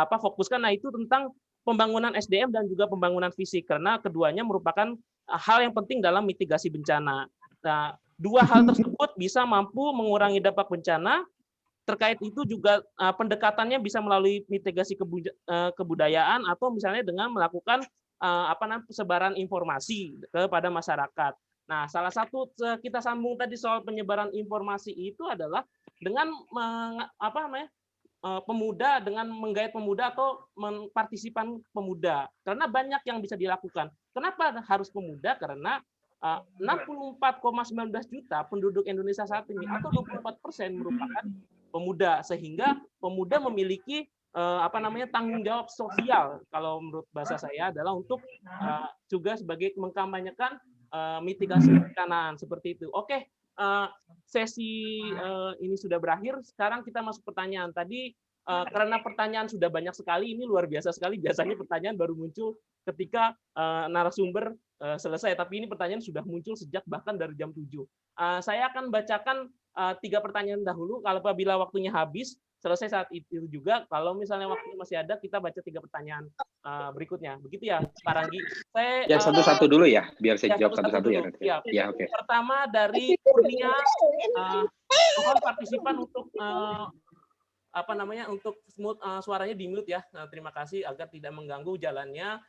fokuskan, nah itu tentang pembangunan SDM dan juga pembangunan fisik, karena keduanya merupakan hal yang penting dalam mitigasi bencana. Nah, dua hal tersebut bisa mampu mengurangi dampak bencana. Terkait itu juga pendekatannya bisa melalui mitigasi kebudayaan atau misalnya dengan melakukan persebaran informasi kepada masyarakat. Nah, salah satu kita sambung tadi soal penyebaran informasi itu adalah dengan pemuda, dengan menggait pemuda atau partisipan pemuda. Karena banyak yang bisa dilakukan. Kenapa harus pemuda? Karena 64,19 juta penduduk Indonesia saat ini atau 24% merupakan pemuda, sehingga pemuda memiliki tanggung jawab sosial, kalau menurut bahasa saya adalah untuk juga sebagai mengkampanyekan mitigasi bencana seperti itu. Oke, sesi ini sudah berakhir. Sekarang kita masuk pertanyaan. Tadi karena pertanyaan sudah banyak sekali, ini luar biasa sekali. Biasanya pertanyaan baru muncul ketika narasumber selesai, tapi ini pertanyaan sudah muncul sejak bahkan dari jam 7. Saya akan bacakan 3 pertanyaan dahulu. Kalau apabila waktunya habis, selesai saat itu juga. Kalau misalnya waktunya masih ada, kita baca 3 pertanyaan berikutnya. Begitu ya, Pak Ranggi? Ya, satu-satu dulu ya, biar saya jawab satu-satu ya. Ya, oke. Pertama dari Kurnia, mohon partisipan untuk untuk smooth suaranya di mute ya. Terima kasih agar tidak mengganggu jalannya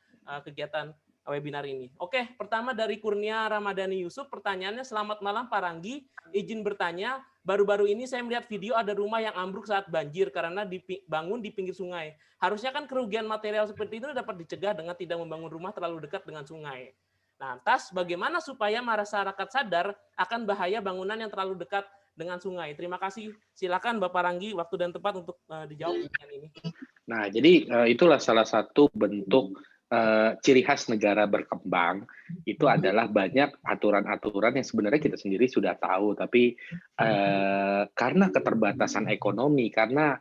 kegiatan webinar ini. Oke, pertama dari Kurnia Ramadhani Yusuf, pertanyaannya, selamat malam Pak Ranggi, izin bertanya, baru-baru ini saya melihat video ada rumah yang ambruk saat banjir karena dibangun di pinggir sungai. Harusnya kan kerugian material seperti itu dapat dicegah dengan tidak membangun rumah terlalu dekat dengan sungai. Nah, lantas bagaimana supaya masyarakat sadar akan bahaya bangunan yang terlalu dekat dengan sungai? Terima kasih. Silakan Bapak Ranggi, waktu dan tempat untuk dijawab dengan ini. Nah, jadi itulah salah satu bentuk ciri khas negara berkembang, itu adalah banyak aturan-aturan yang sebenarnya kita sendiri sudah tahu, tapi karena keterbatasan ekonomi, karena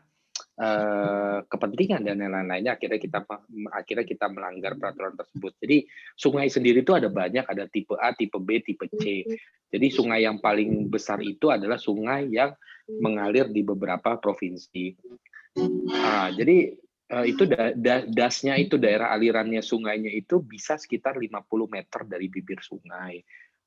kepentingan dan lain-lainnya, akhirnya kita melanggar peraturan tersebut. Jadi sungai sendiri itu ada banyak, ada tipe A, tipe B, tipe C. Jadi sungai yang paling besar itu adalah sungai yang mengalir di beberapa provinsi. Jadi itu dasnya itu, daerah alirannya sungainya itu bisa sekitar 50 meter dari bibir sungai.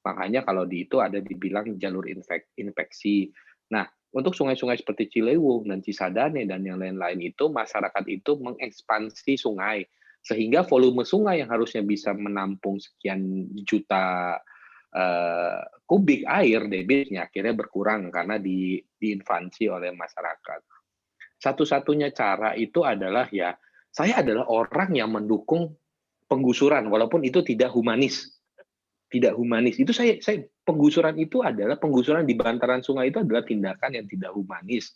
Makanya kalau di itu ada dibilang jalur infeksi. Nah, untuk sungai-sungai seperti Ciliwung dan Cisadane dan yang lain-lain itu, masyarakat itu mengekspansi sungai. Sehingga volume sungai yang harusnya bisa menampung sekian juta kubik air debitnya akhirnya berkurang karena diinvasi oleh masyarakat. Satu-satunya cara itu adalah saya adalah orang yang mendukung penggusuran walaupun itu tidak humanis. Tidak humanis. Itu saya penggusuran itu adalah penggusuran di bantaran sungai itu adalah tindakan yang tidak humanis.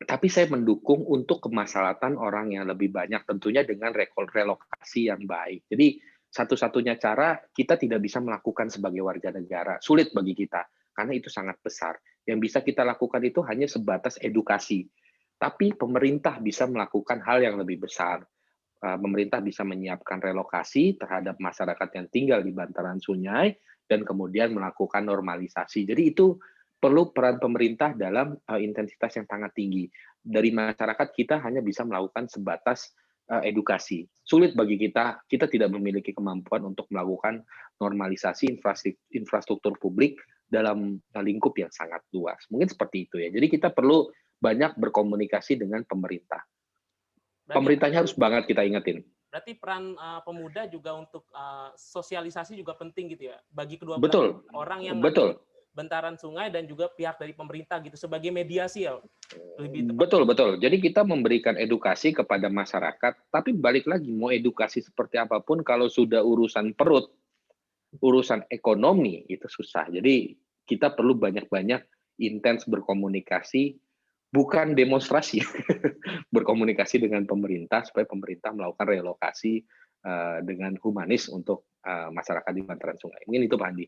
Tapi saya mendukung untuk kemaslahatan orang yang lebih banyak, tentunya dengan relokasi yang baik. Jadi satu-satunya cara kita tidak bisa melakukan sebagai warga negara. Sulit bagi kita karena itu sangat besar. Yang bisa kita lakukan itu hanya sebatas edukasi. Tapi pemerintah bisa melakukan hal yang lebih besar. Pemerintah bisa menyiapkan relokasi terhadap masyarakat yang tinggal di bantaran sungai dan kemudian melakukan normalisasi. Jadi itu perlu peran pemerintah dalam intensitas yang sangat tinggi. Dari masyarakat kita hanya bisa melakukan sebatas edukasi. Sulit bagi kita tidak memiliki kemampuan untuk melakukan normalisasi infrastruktur publik dalam lingkup yang sangat luas. Mungkin seperti itu ya. Jadi kita perlu banyak berkomunikasi dengan pemerintah. Pemerintahnya harus banget kita ingetin. Berarti peran pemuda juga untuk sosialisasi juga penting gitu ya, bagi kedua belah orang yang bantaran sungai dan juga pihak dari pemerintah gitu sebagai mediasi ya. Betul. Jadi kita memberikan edukasi kepada masyarakat, tapi balik lagi mau edukasi seperti apapun kalau sudah urusan perut, urusan ekonomi itu susah. Jadi kita perlu banyak-banyak intens berkomunikasi, bukan demonstrasi, berkomunikasi dengan pemerintah supaya pemerintah melakukan relokasi dengan humanis untuk masyarakat di bantaran sungai. Mungkin itu Pak Andi.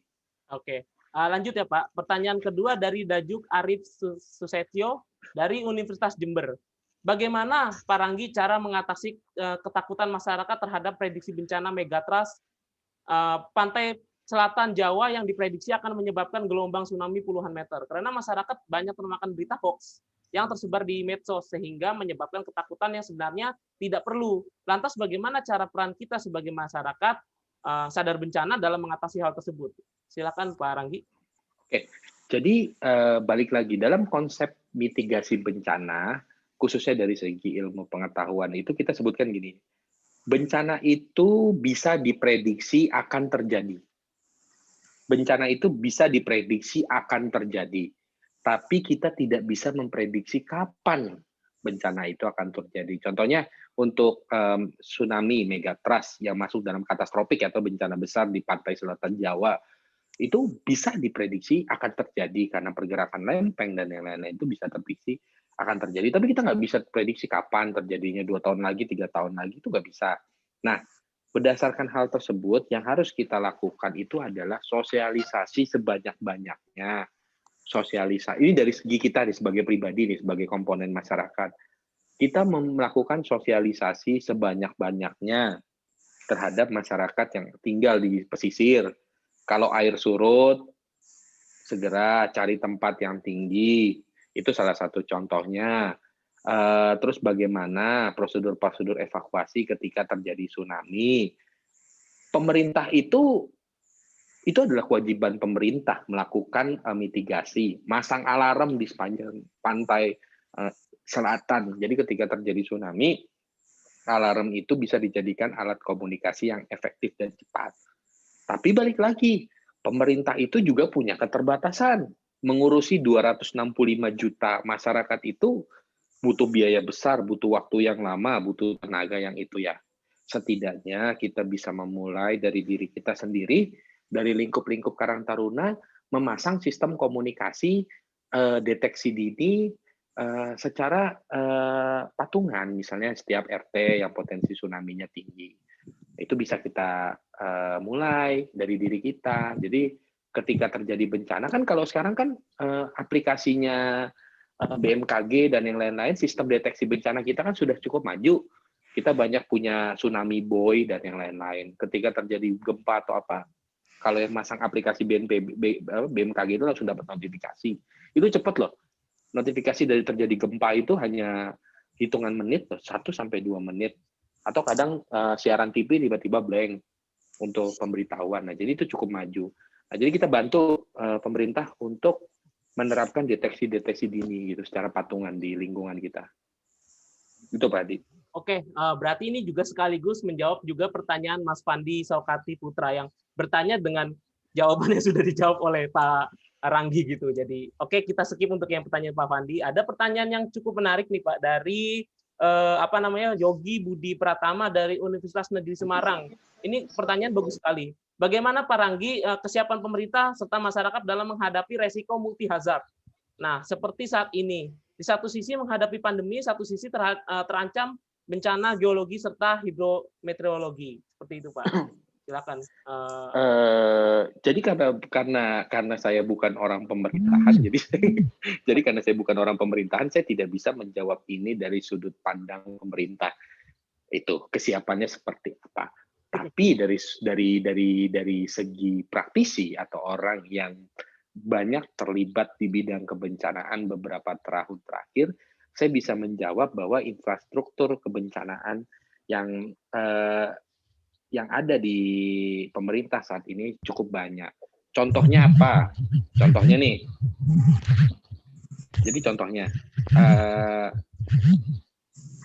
Oke. Lanjut ya Pak. Pertanyaan kedua dari Dajuk Arif Susetyo dari Universitas Jember. Bagaimana Pak Ranggi cara mengatasi ketakutan masyarakat terhadap prediksi bencana megatrust pantai selatan Jawa yang diprediksi akan menyebabkan gelombang tsunami puluhan meter? Karena masyarakat banyak termakan berita hoax yang tersebar di medsos sehingga menyebabkan ketakutan yang sebenarnya tidak perlu. Lantas bagaimana cara peran kita sebagai masyarakat sadar bencana dalam mengatasi hal tersebut? Silakan Pak Ranggi. Oke, jadi balik lagi dalam konsep mitigasi bencana, khususnya dari segi ilmu pengetahuan itu kita sebutkan gini, bencana itu bisa diprediksi akan terjadi. Bencana itu bisa diprediksi akan terjadi, tapi kita tidak bisa memprediksi kapan bencana itu akan terjadi. Contohnya untuk tsunami megatrust yang masuk dalam katastrofik atau bencana besar di pantai selatan Jawa, itu bisa diprediksi akan terjadi karena pergerakan lempeng dan yang lain-lain itu bisa terprediksi akan terjadi. Tapi kita nggak bisa prediksi kapan terjadinya, 2 tahun lagi, 3 tahun lagi, itu nggak bisa. Nah, berdasarkan hal tersebut, yang harus kita lakukan itu adalah sosialisasi sebanyak-banyaknya. Sosialisasi, ini dari segi kita nih, sebagai pribadi nih, sebagai komponen masyarakat. Kita melakukan sosialisasi sebanyak-banyaknya terhadap masyarakat yang tinggal di pesisir. Kalau air surut, segera cari tempat yang tinggi. Itu salah satu contohnya. Terus bagaimana prosedur-prosedur evakuasi ketika terjadi tsunami. Pemerintah itu adalah kewajiban pemerintah melakukan mitigasi. Masang alarm di sepanjang pantai selatan. Jadi ketika terjadi tsunami, alarm itu bisa dijadikan alat komunikasi yang efektif dan cepat. Tapi balik lagi, pemerintah itu juga punya keterbatasan. Mengurusi 265 juta masyarakat itu butuh biaya besar, butuh waktu yang lama, butuh tenaga yang itu ya. Setidaknya kita bisa memulai dari diri kita sendiri, dari lingkup-lingkup Karang Taruna, memasang sistem komunikasi deteksi dini secara patungan, misalnya setiap RT yang potensi tsunami-nya tinggi. Itu bisa kita mulai dari diri kita. Jadi ketika terjadi bencana kan kalau sekarang kan aplikasinya BMKG dan yang lain-lain, sistem deteksi bencana kita kan sudah cukup maju. Kita banyak punya tsunami buoy dan yang lain-lain. Ketika terjadi gempa atau apa, kalau yang masang aplikasi BMKG itu langsung dapat notifikasi. Itu cepat loh. Notifikasi dari terjadi gempa itu hanya hitungan menit, 1-2 menit. Atau kadang siaran TV tiba-tiba blank untuk pemberitahuan. Nah, jadi itu cukup maju. Nah, jadi kita bantu pemerintah untuk menerapkan deteksi dini gitu secara patungan di lingkungan kita. Itu Pak Adi. Oke, berarti ini juga sekaligus menjawab juga pertanyaan Mas Fandi Saukati Putra yang bertanya dengan jawaban yang sudah dijawab oleh Pak Ranggi gitu. Jadi, oke, kita skip untuk yang pertanyaan Pak Fandi. Ada pertanyaan yang cukup menarik nih Pak dari Yogi Budi Pratama dari Universitas Negeri Semarang. Ini pertanyaan bagus sekali. Bagaimana Pak Ranggi kesiapan pemerintah serta masyarakat dalam menghadapi resiko multi hazard? Nah, seperti saat ini, di satu sisi menghadapi pandemi, satu sisi terancam bencana geologi serta hidrometeorologi. Seperti itu, Pak. Silakan. Jadi karena saya bukan orang pemerintahan, jadi karena saya bukan orang pemerintahan, saya tidak bisa menjawab ini dari sudut pandang pemerintah. Itu kesiapannya seperti apa. Tapi dari segi praktisi atau orang yang banyak terlibat di bidang kebencanaan beberapa tahun terakhir, saya bisa menjawab bahwa infrastruktur kebencanaan yang ada di pemerintah saat ini cukup banyak. Contohnya apa? Contohnya nih. Jadi contohnya,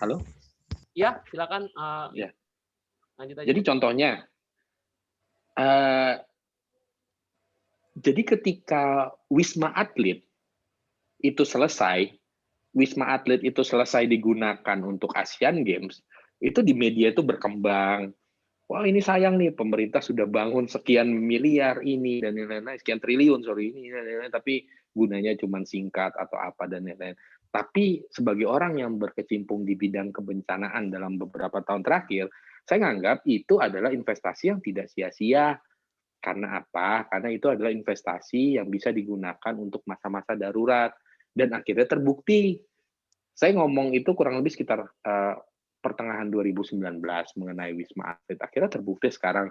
halo? Ya, silakan. Ya. Lanjut aja. Jadi contohnya, jadi ketika Wisma Atlet itu selesai digunakan untuk Asian Games, itu di media itu berkembang. Wah, ini sayang nih, pemerintah sudah bangun sekian miliar ini dan lain-lain, sekian triliun, ini dan lain-lain, tapi gunanya cuma singkat atau apa dan lain-lain. Tapi sebagai orang yang berkecimpung di bidang kebencanaan dalam beberapa tahun terakhir, saya menganggap itu adalah investasi yang tidak sia-sia. Karena apa? Karena itu adalah investasi yang bisa digunakan untuk masa-masa darurat. Dan akhirnya terbukti. Saya ngomong itu kurang lebih sekitar pertengahan 2019 mengenai Wisma Atlet. Akhirnya terbukti sekarang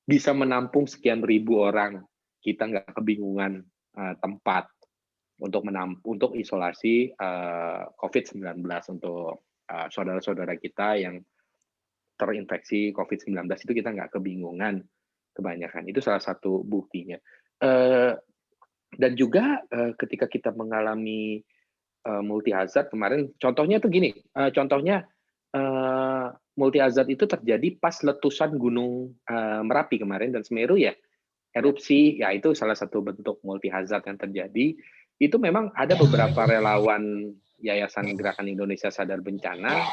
bisa menampung sekian ribu orang. Kita nggak kebingungan tempat untuk isolasi COVID-19 untuk saudara-saudara kita yang terinfeksi COVID-19 itu kita nggak kebingungan kebanyakan. Itu salah satu buktinya. Dan juga ketika kita mengalami multi hazard kemarin, contohnya tuh gini, multi hazard itu terjadi pas letusan Gunung Merapi kemarin dan Semeru ya, erupsi, ya itu salah satu bentuk multi hazard yang terjadi. Itu memang ada beberapa relawan Yayasan Gerakan Indonesia Sadar Bencana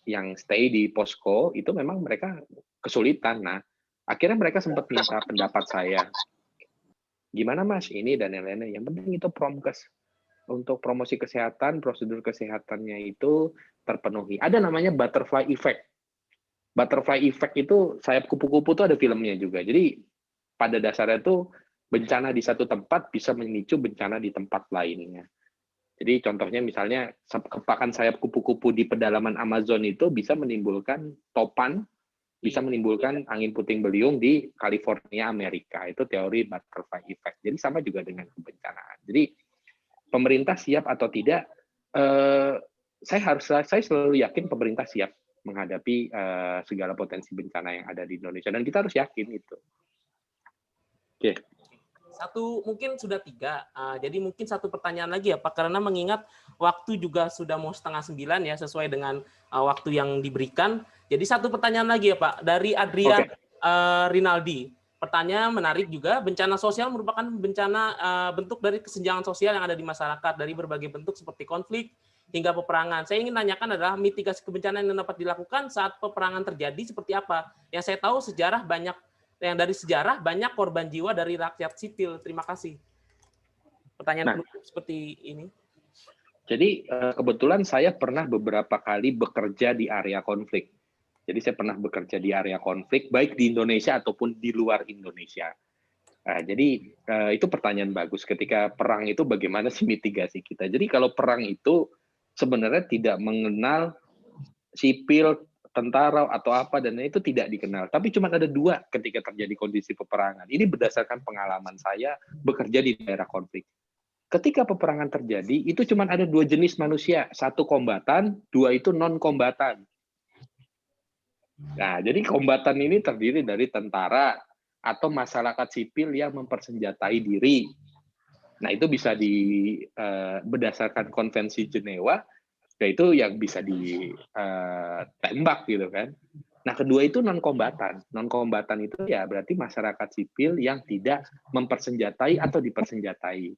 yang stay di posko, itu memang mereka kesulitan. Nah, akhirnya mereka sempat minta pendapat saya. Gimana Mas, ini dan lain-lain. Yang penting itu promkes. Untuk promosi kesehatan, prosedur kesehatannya itu terpenuhi. Ada namanya butterfly effect. Butterfly effect itu sayap kupu-kupu itu ada filmnya juga. Jadi pada dasarnya itu bencana di satu tempat bisa memicu bencana di tempat lainnya. Jadi contohnya misalnya kepakan sayap kupu-kupu di pedalaman Amazon itu bisa menimbulkan topan, bisa menimbulkan angin puting beliung di California, Amerika. Itu teori butterfly effect. Jadi sama juga dengan kebencanaan. Jadi pemerintah siap atau tidak, saya selalu yakin pemerintah siap menghadapi segala potensi bencana yang ada di Indonesia. Dan kita harus yakin itu. Oke. Satu mungkin sudah 3, jadi mungkin satu pertanyaan lagi ya Pak, karena mengingat waktu juga sudah mau 8:30 ya, sesuai dengan waktu yang diberikan. Jadi satu pertanyaan lagi ya Pak, dari Adrian Rinaldi. pertanyaan menarik juga. Bencana sosial merupakan bencana bentuk dari kesenjangan sosial yang ada di masyarakat dari berbagai bentuk seperti konflik hingga peperangan. Saya ingin tanyakan adalah mitigasi kebencanaan yang dapat dilakukan saat peperangan terjadi seperti apa? Yang saya tahu dari sejarah banyak korban jiwa dari rakyat sipil. Terima kasih. Pertanyaan penutup seperti ini. Jadi kebetulan saya pernah beberapa kali bekerja di area konflik. Jadi saya pernah bekerja di area konflik, baik di Indonesia ataupun di luar Indonesia. Jadi itu pertanyaan bagus. Ketika perang itu bagaimana sih mitigasi kita? Jadi kalau perang itu sebenarnya tidak mengenal sipil, tentara atau apa, dan itu tidak dikenal. Tapi cuma ada dua ketika terjadi kondisi peperangan. Ini berdasarkan pengalaman saya bekerja di daerah konflik. Ketika peperangan terjadi, itu cuma ada dua jenis manusia. Satu kombatan, dua itu non-kombatan. Nah, jadi kombatan ini terdiri dari tentara atau masyarakat sipil yang mempersenjatai diri. Nah, itu bisa berdasarkan konvensi Jenewa, yaitu yang bisa ditembak gitu kan. Nah, kedua itu non-kombatan. Non-kombatan itu ya berarti masyarakat sipil yang tidak mempersenjatai atau dipersenjatai.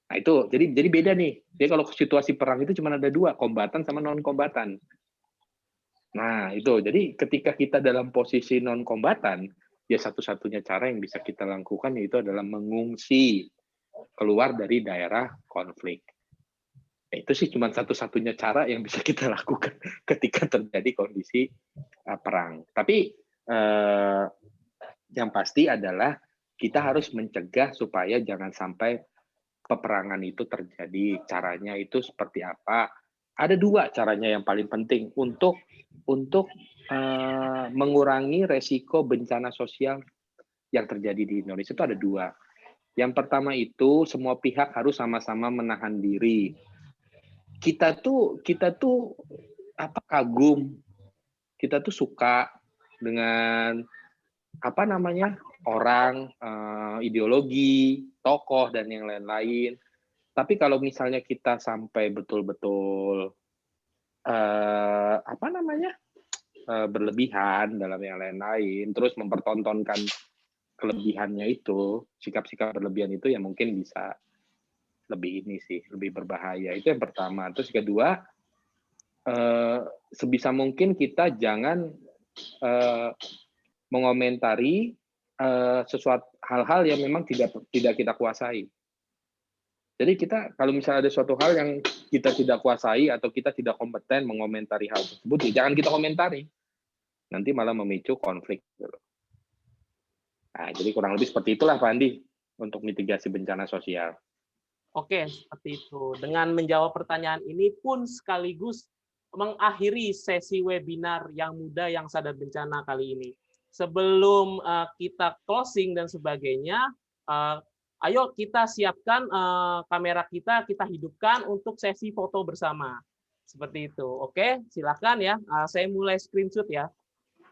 Nah, itu jadi beda nih. Jadi kalau situasi perang itu cuma ada dua, kombatan sama non-kombatan. Nah, itu. Jadi ketika kita dalam posisi non-kombatan, ya satu-satunya cara yang bisa kita lakukan yaitu adalah mengungsi keluar dari daerah konflik. Itu sih cuma satu-satunya cara yang bisa kita lakukan ketika terjadi kondisi perang. Tapi yang pasti adalah kita harus mencegah supaya jangan sampai peperangan itu terjadi. Caranya itu seperti apa? Ada dua caranya yang paling penting untuk mengurangi resiko bencana sosial yang terjadi di Indonesia. Itu ada dua. Yang pertama itu semua pihak harus sama-sama menahan diri. Kita tuh kagum, kita tuh suka dengan orang, ideologi, tokoh dan yang lain-lain. Tapi kalau misalnya kita sampai betul-betul berlebihan dalam yang lain-lain, terus mempertontonkan kelebihannya itu, sikap-sikap berlebihan itu ya mungkin bisa lebih berbahaya. Itu yang pertama. Terus kedua, sebisa mungkin kita jangan mengomentari sesuatu hal-hal yang memang tidak kita kuasai. Jadi kita kalau misalnya ada suatu hal yang kita tidak kuasai atau kita tidak kompeten mengomentari hal tersebut, ya jangan kita komentari. Nanti malah memicu konflik. Nah, jadi kurang lebih seperti itulah Pak Andi untuk mitigasi bencana sosial. Oke, seperti itu. Dengan menjawab pertanyaan ini pun sekaligus mengakhiri sesi webinar Yang Muda Yang Sadar Bencana kali ini. Sebelum kita closing dan sebagainya, ayo kita siapkan kamera kita hidupkan untuk sesi foto bersama. Seperti itu. Oke, silakan ya. Saya mulai screenshot ya.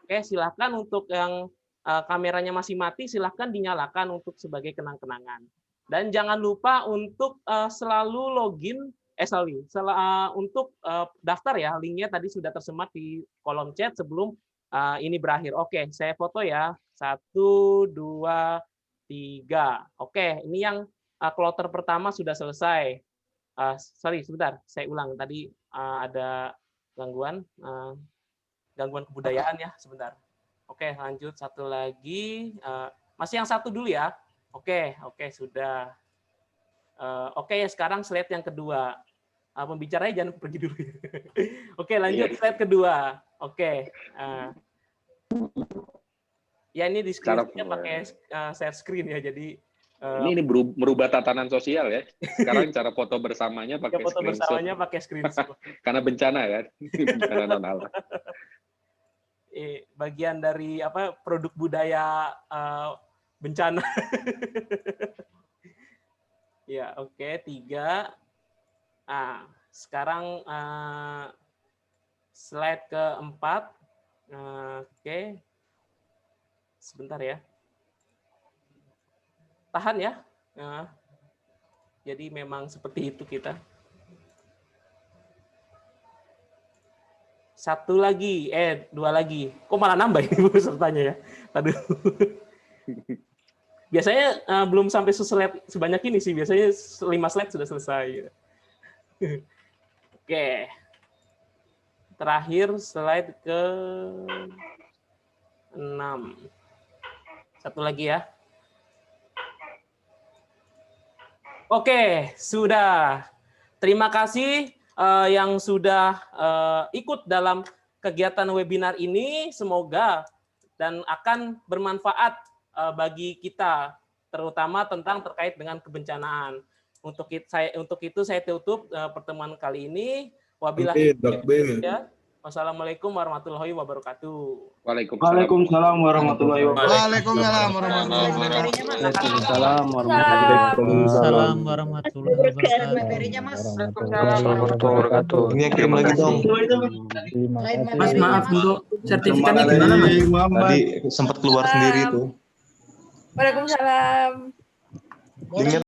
Oke, silakan untuk yang kameranya masih mati, silakan dinyalakan untuk sebagai kenang-kenangan. Dan jangan lupa untuk selalu login, untuk daftar ya, linknya tadi sudah tersemat di kolom chat sebelum ini berakhir. Oke, saya foto ya. 1, 2, 3. Oke, ini yang kloter pertama sudah selesai. Sorry, sebentar, saya ulang. Tadi ada gangguan kebudayaan ya, sebentar. Oke, lanjut satu lagi. Masih yang satu dulu ya. Oke, sudah. Oke, sekarang slide yang kedua. Pembicaranya jangan pergi dulu. Oke, lanjut slide kedua. Oke. Ya, ini di screen-nya pakai share screen ya, jadi ini merubah tatanan sosial ya. Sekarang cara foto bersamanya pakai foto screenshot. bersamanya pakai screenshot. Karena bencana kan, bencana non alam. Bagian dari produk budaya bencana. Ya, oke, 3. Sekarang slide keempat. Oke. Sebentar ya. Tahan ya. Jadi memang seperti itu kita. Satu lagi, 2 lagi. Kok malah nambah ini pesertanya ya? Aduh. Biasanya belum sampai slide sebanyak ini sih, biasanya 5 slide sudah selesai. Oke. Terakhir slide ke-6. Satu lagi ya. Oke, sudah. Terima kasih yang sudah ikut dalam kegiatan webinar ini. Semoga dan akan bermanfaat bagi kita, terutama terkait dengan kebencanaan. Untuk itu saya tutup pertemuan kali ini. Wabillahi taufiq. Wassalamualaikum warahmatullahi wabarakatuh. Waalaikumsalam warahmatullahi wabarakatuh. Waalaikumsalam warahmatullahi wabarakatuh. Waalaikumsalam warahmatullahi wabarakatuh. Materinya, Mas. Warahmatullahi wabarakatuh. Ini yang kirim lagi dong. Mas, maaf untuk sertifikatnya gimana, Mas? Tadi sempat keluar sendiri tuh. Waalaikumsalam. Linknya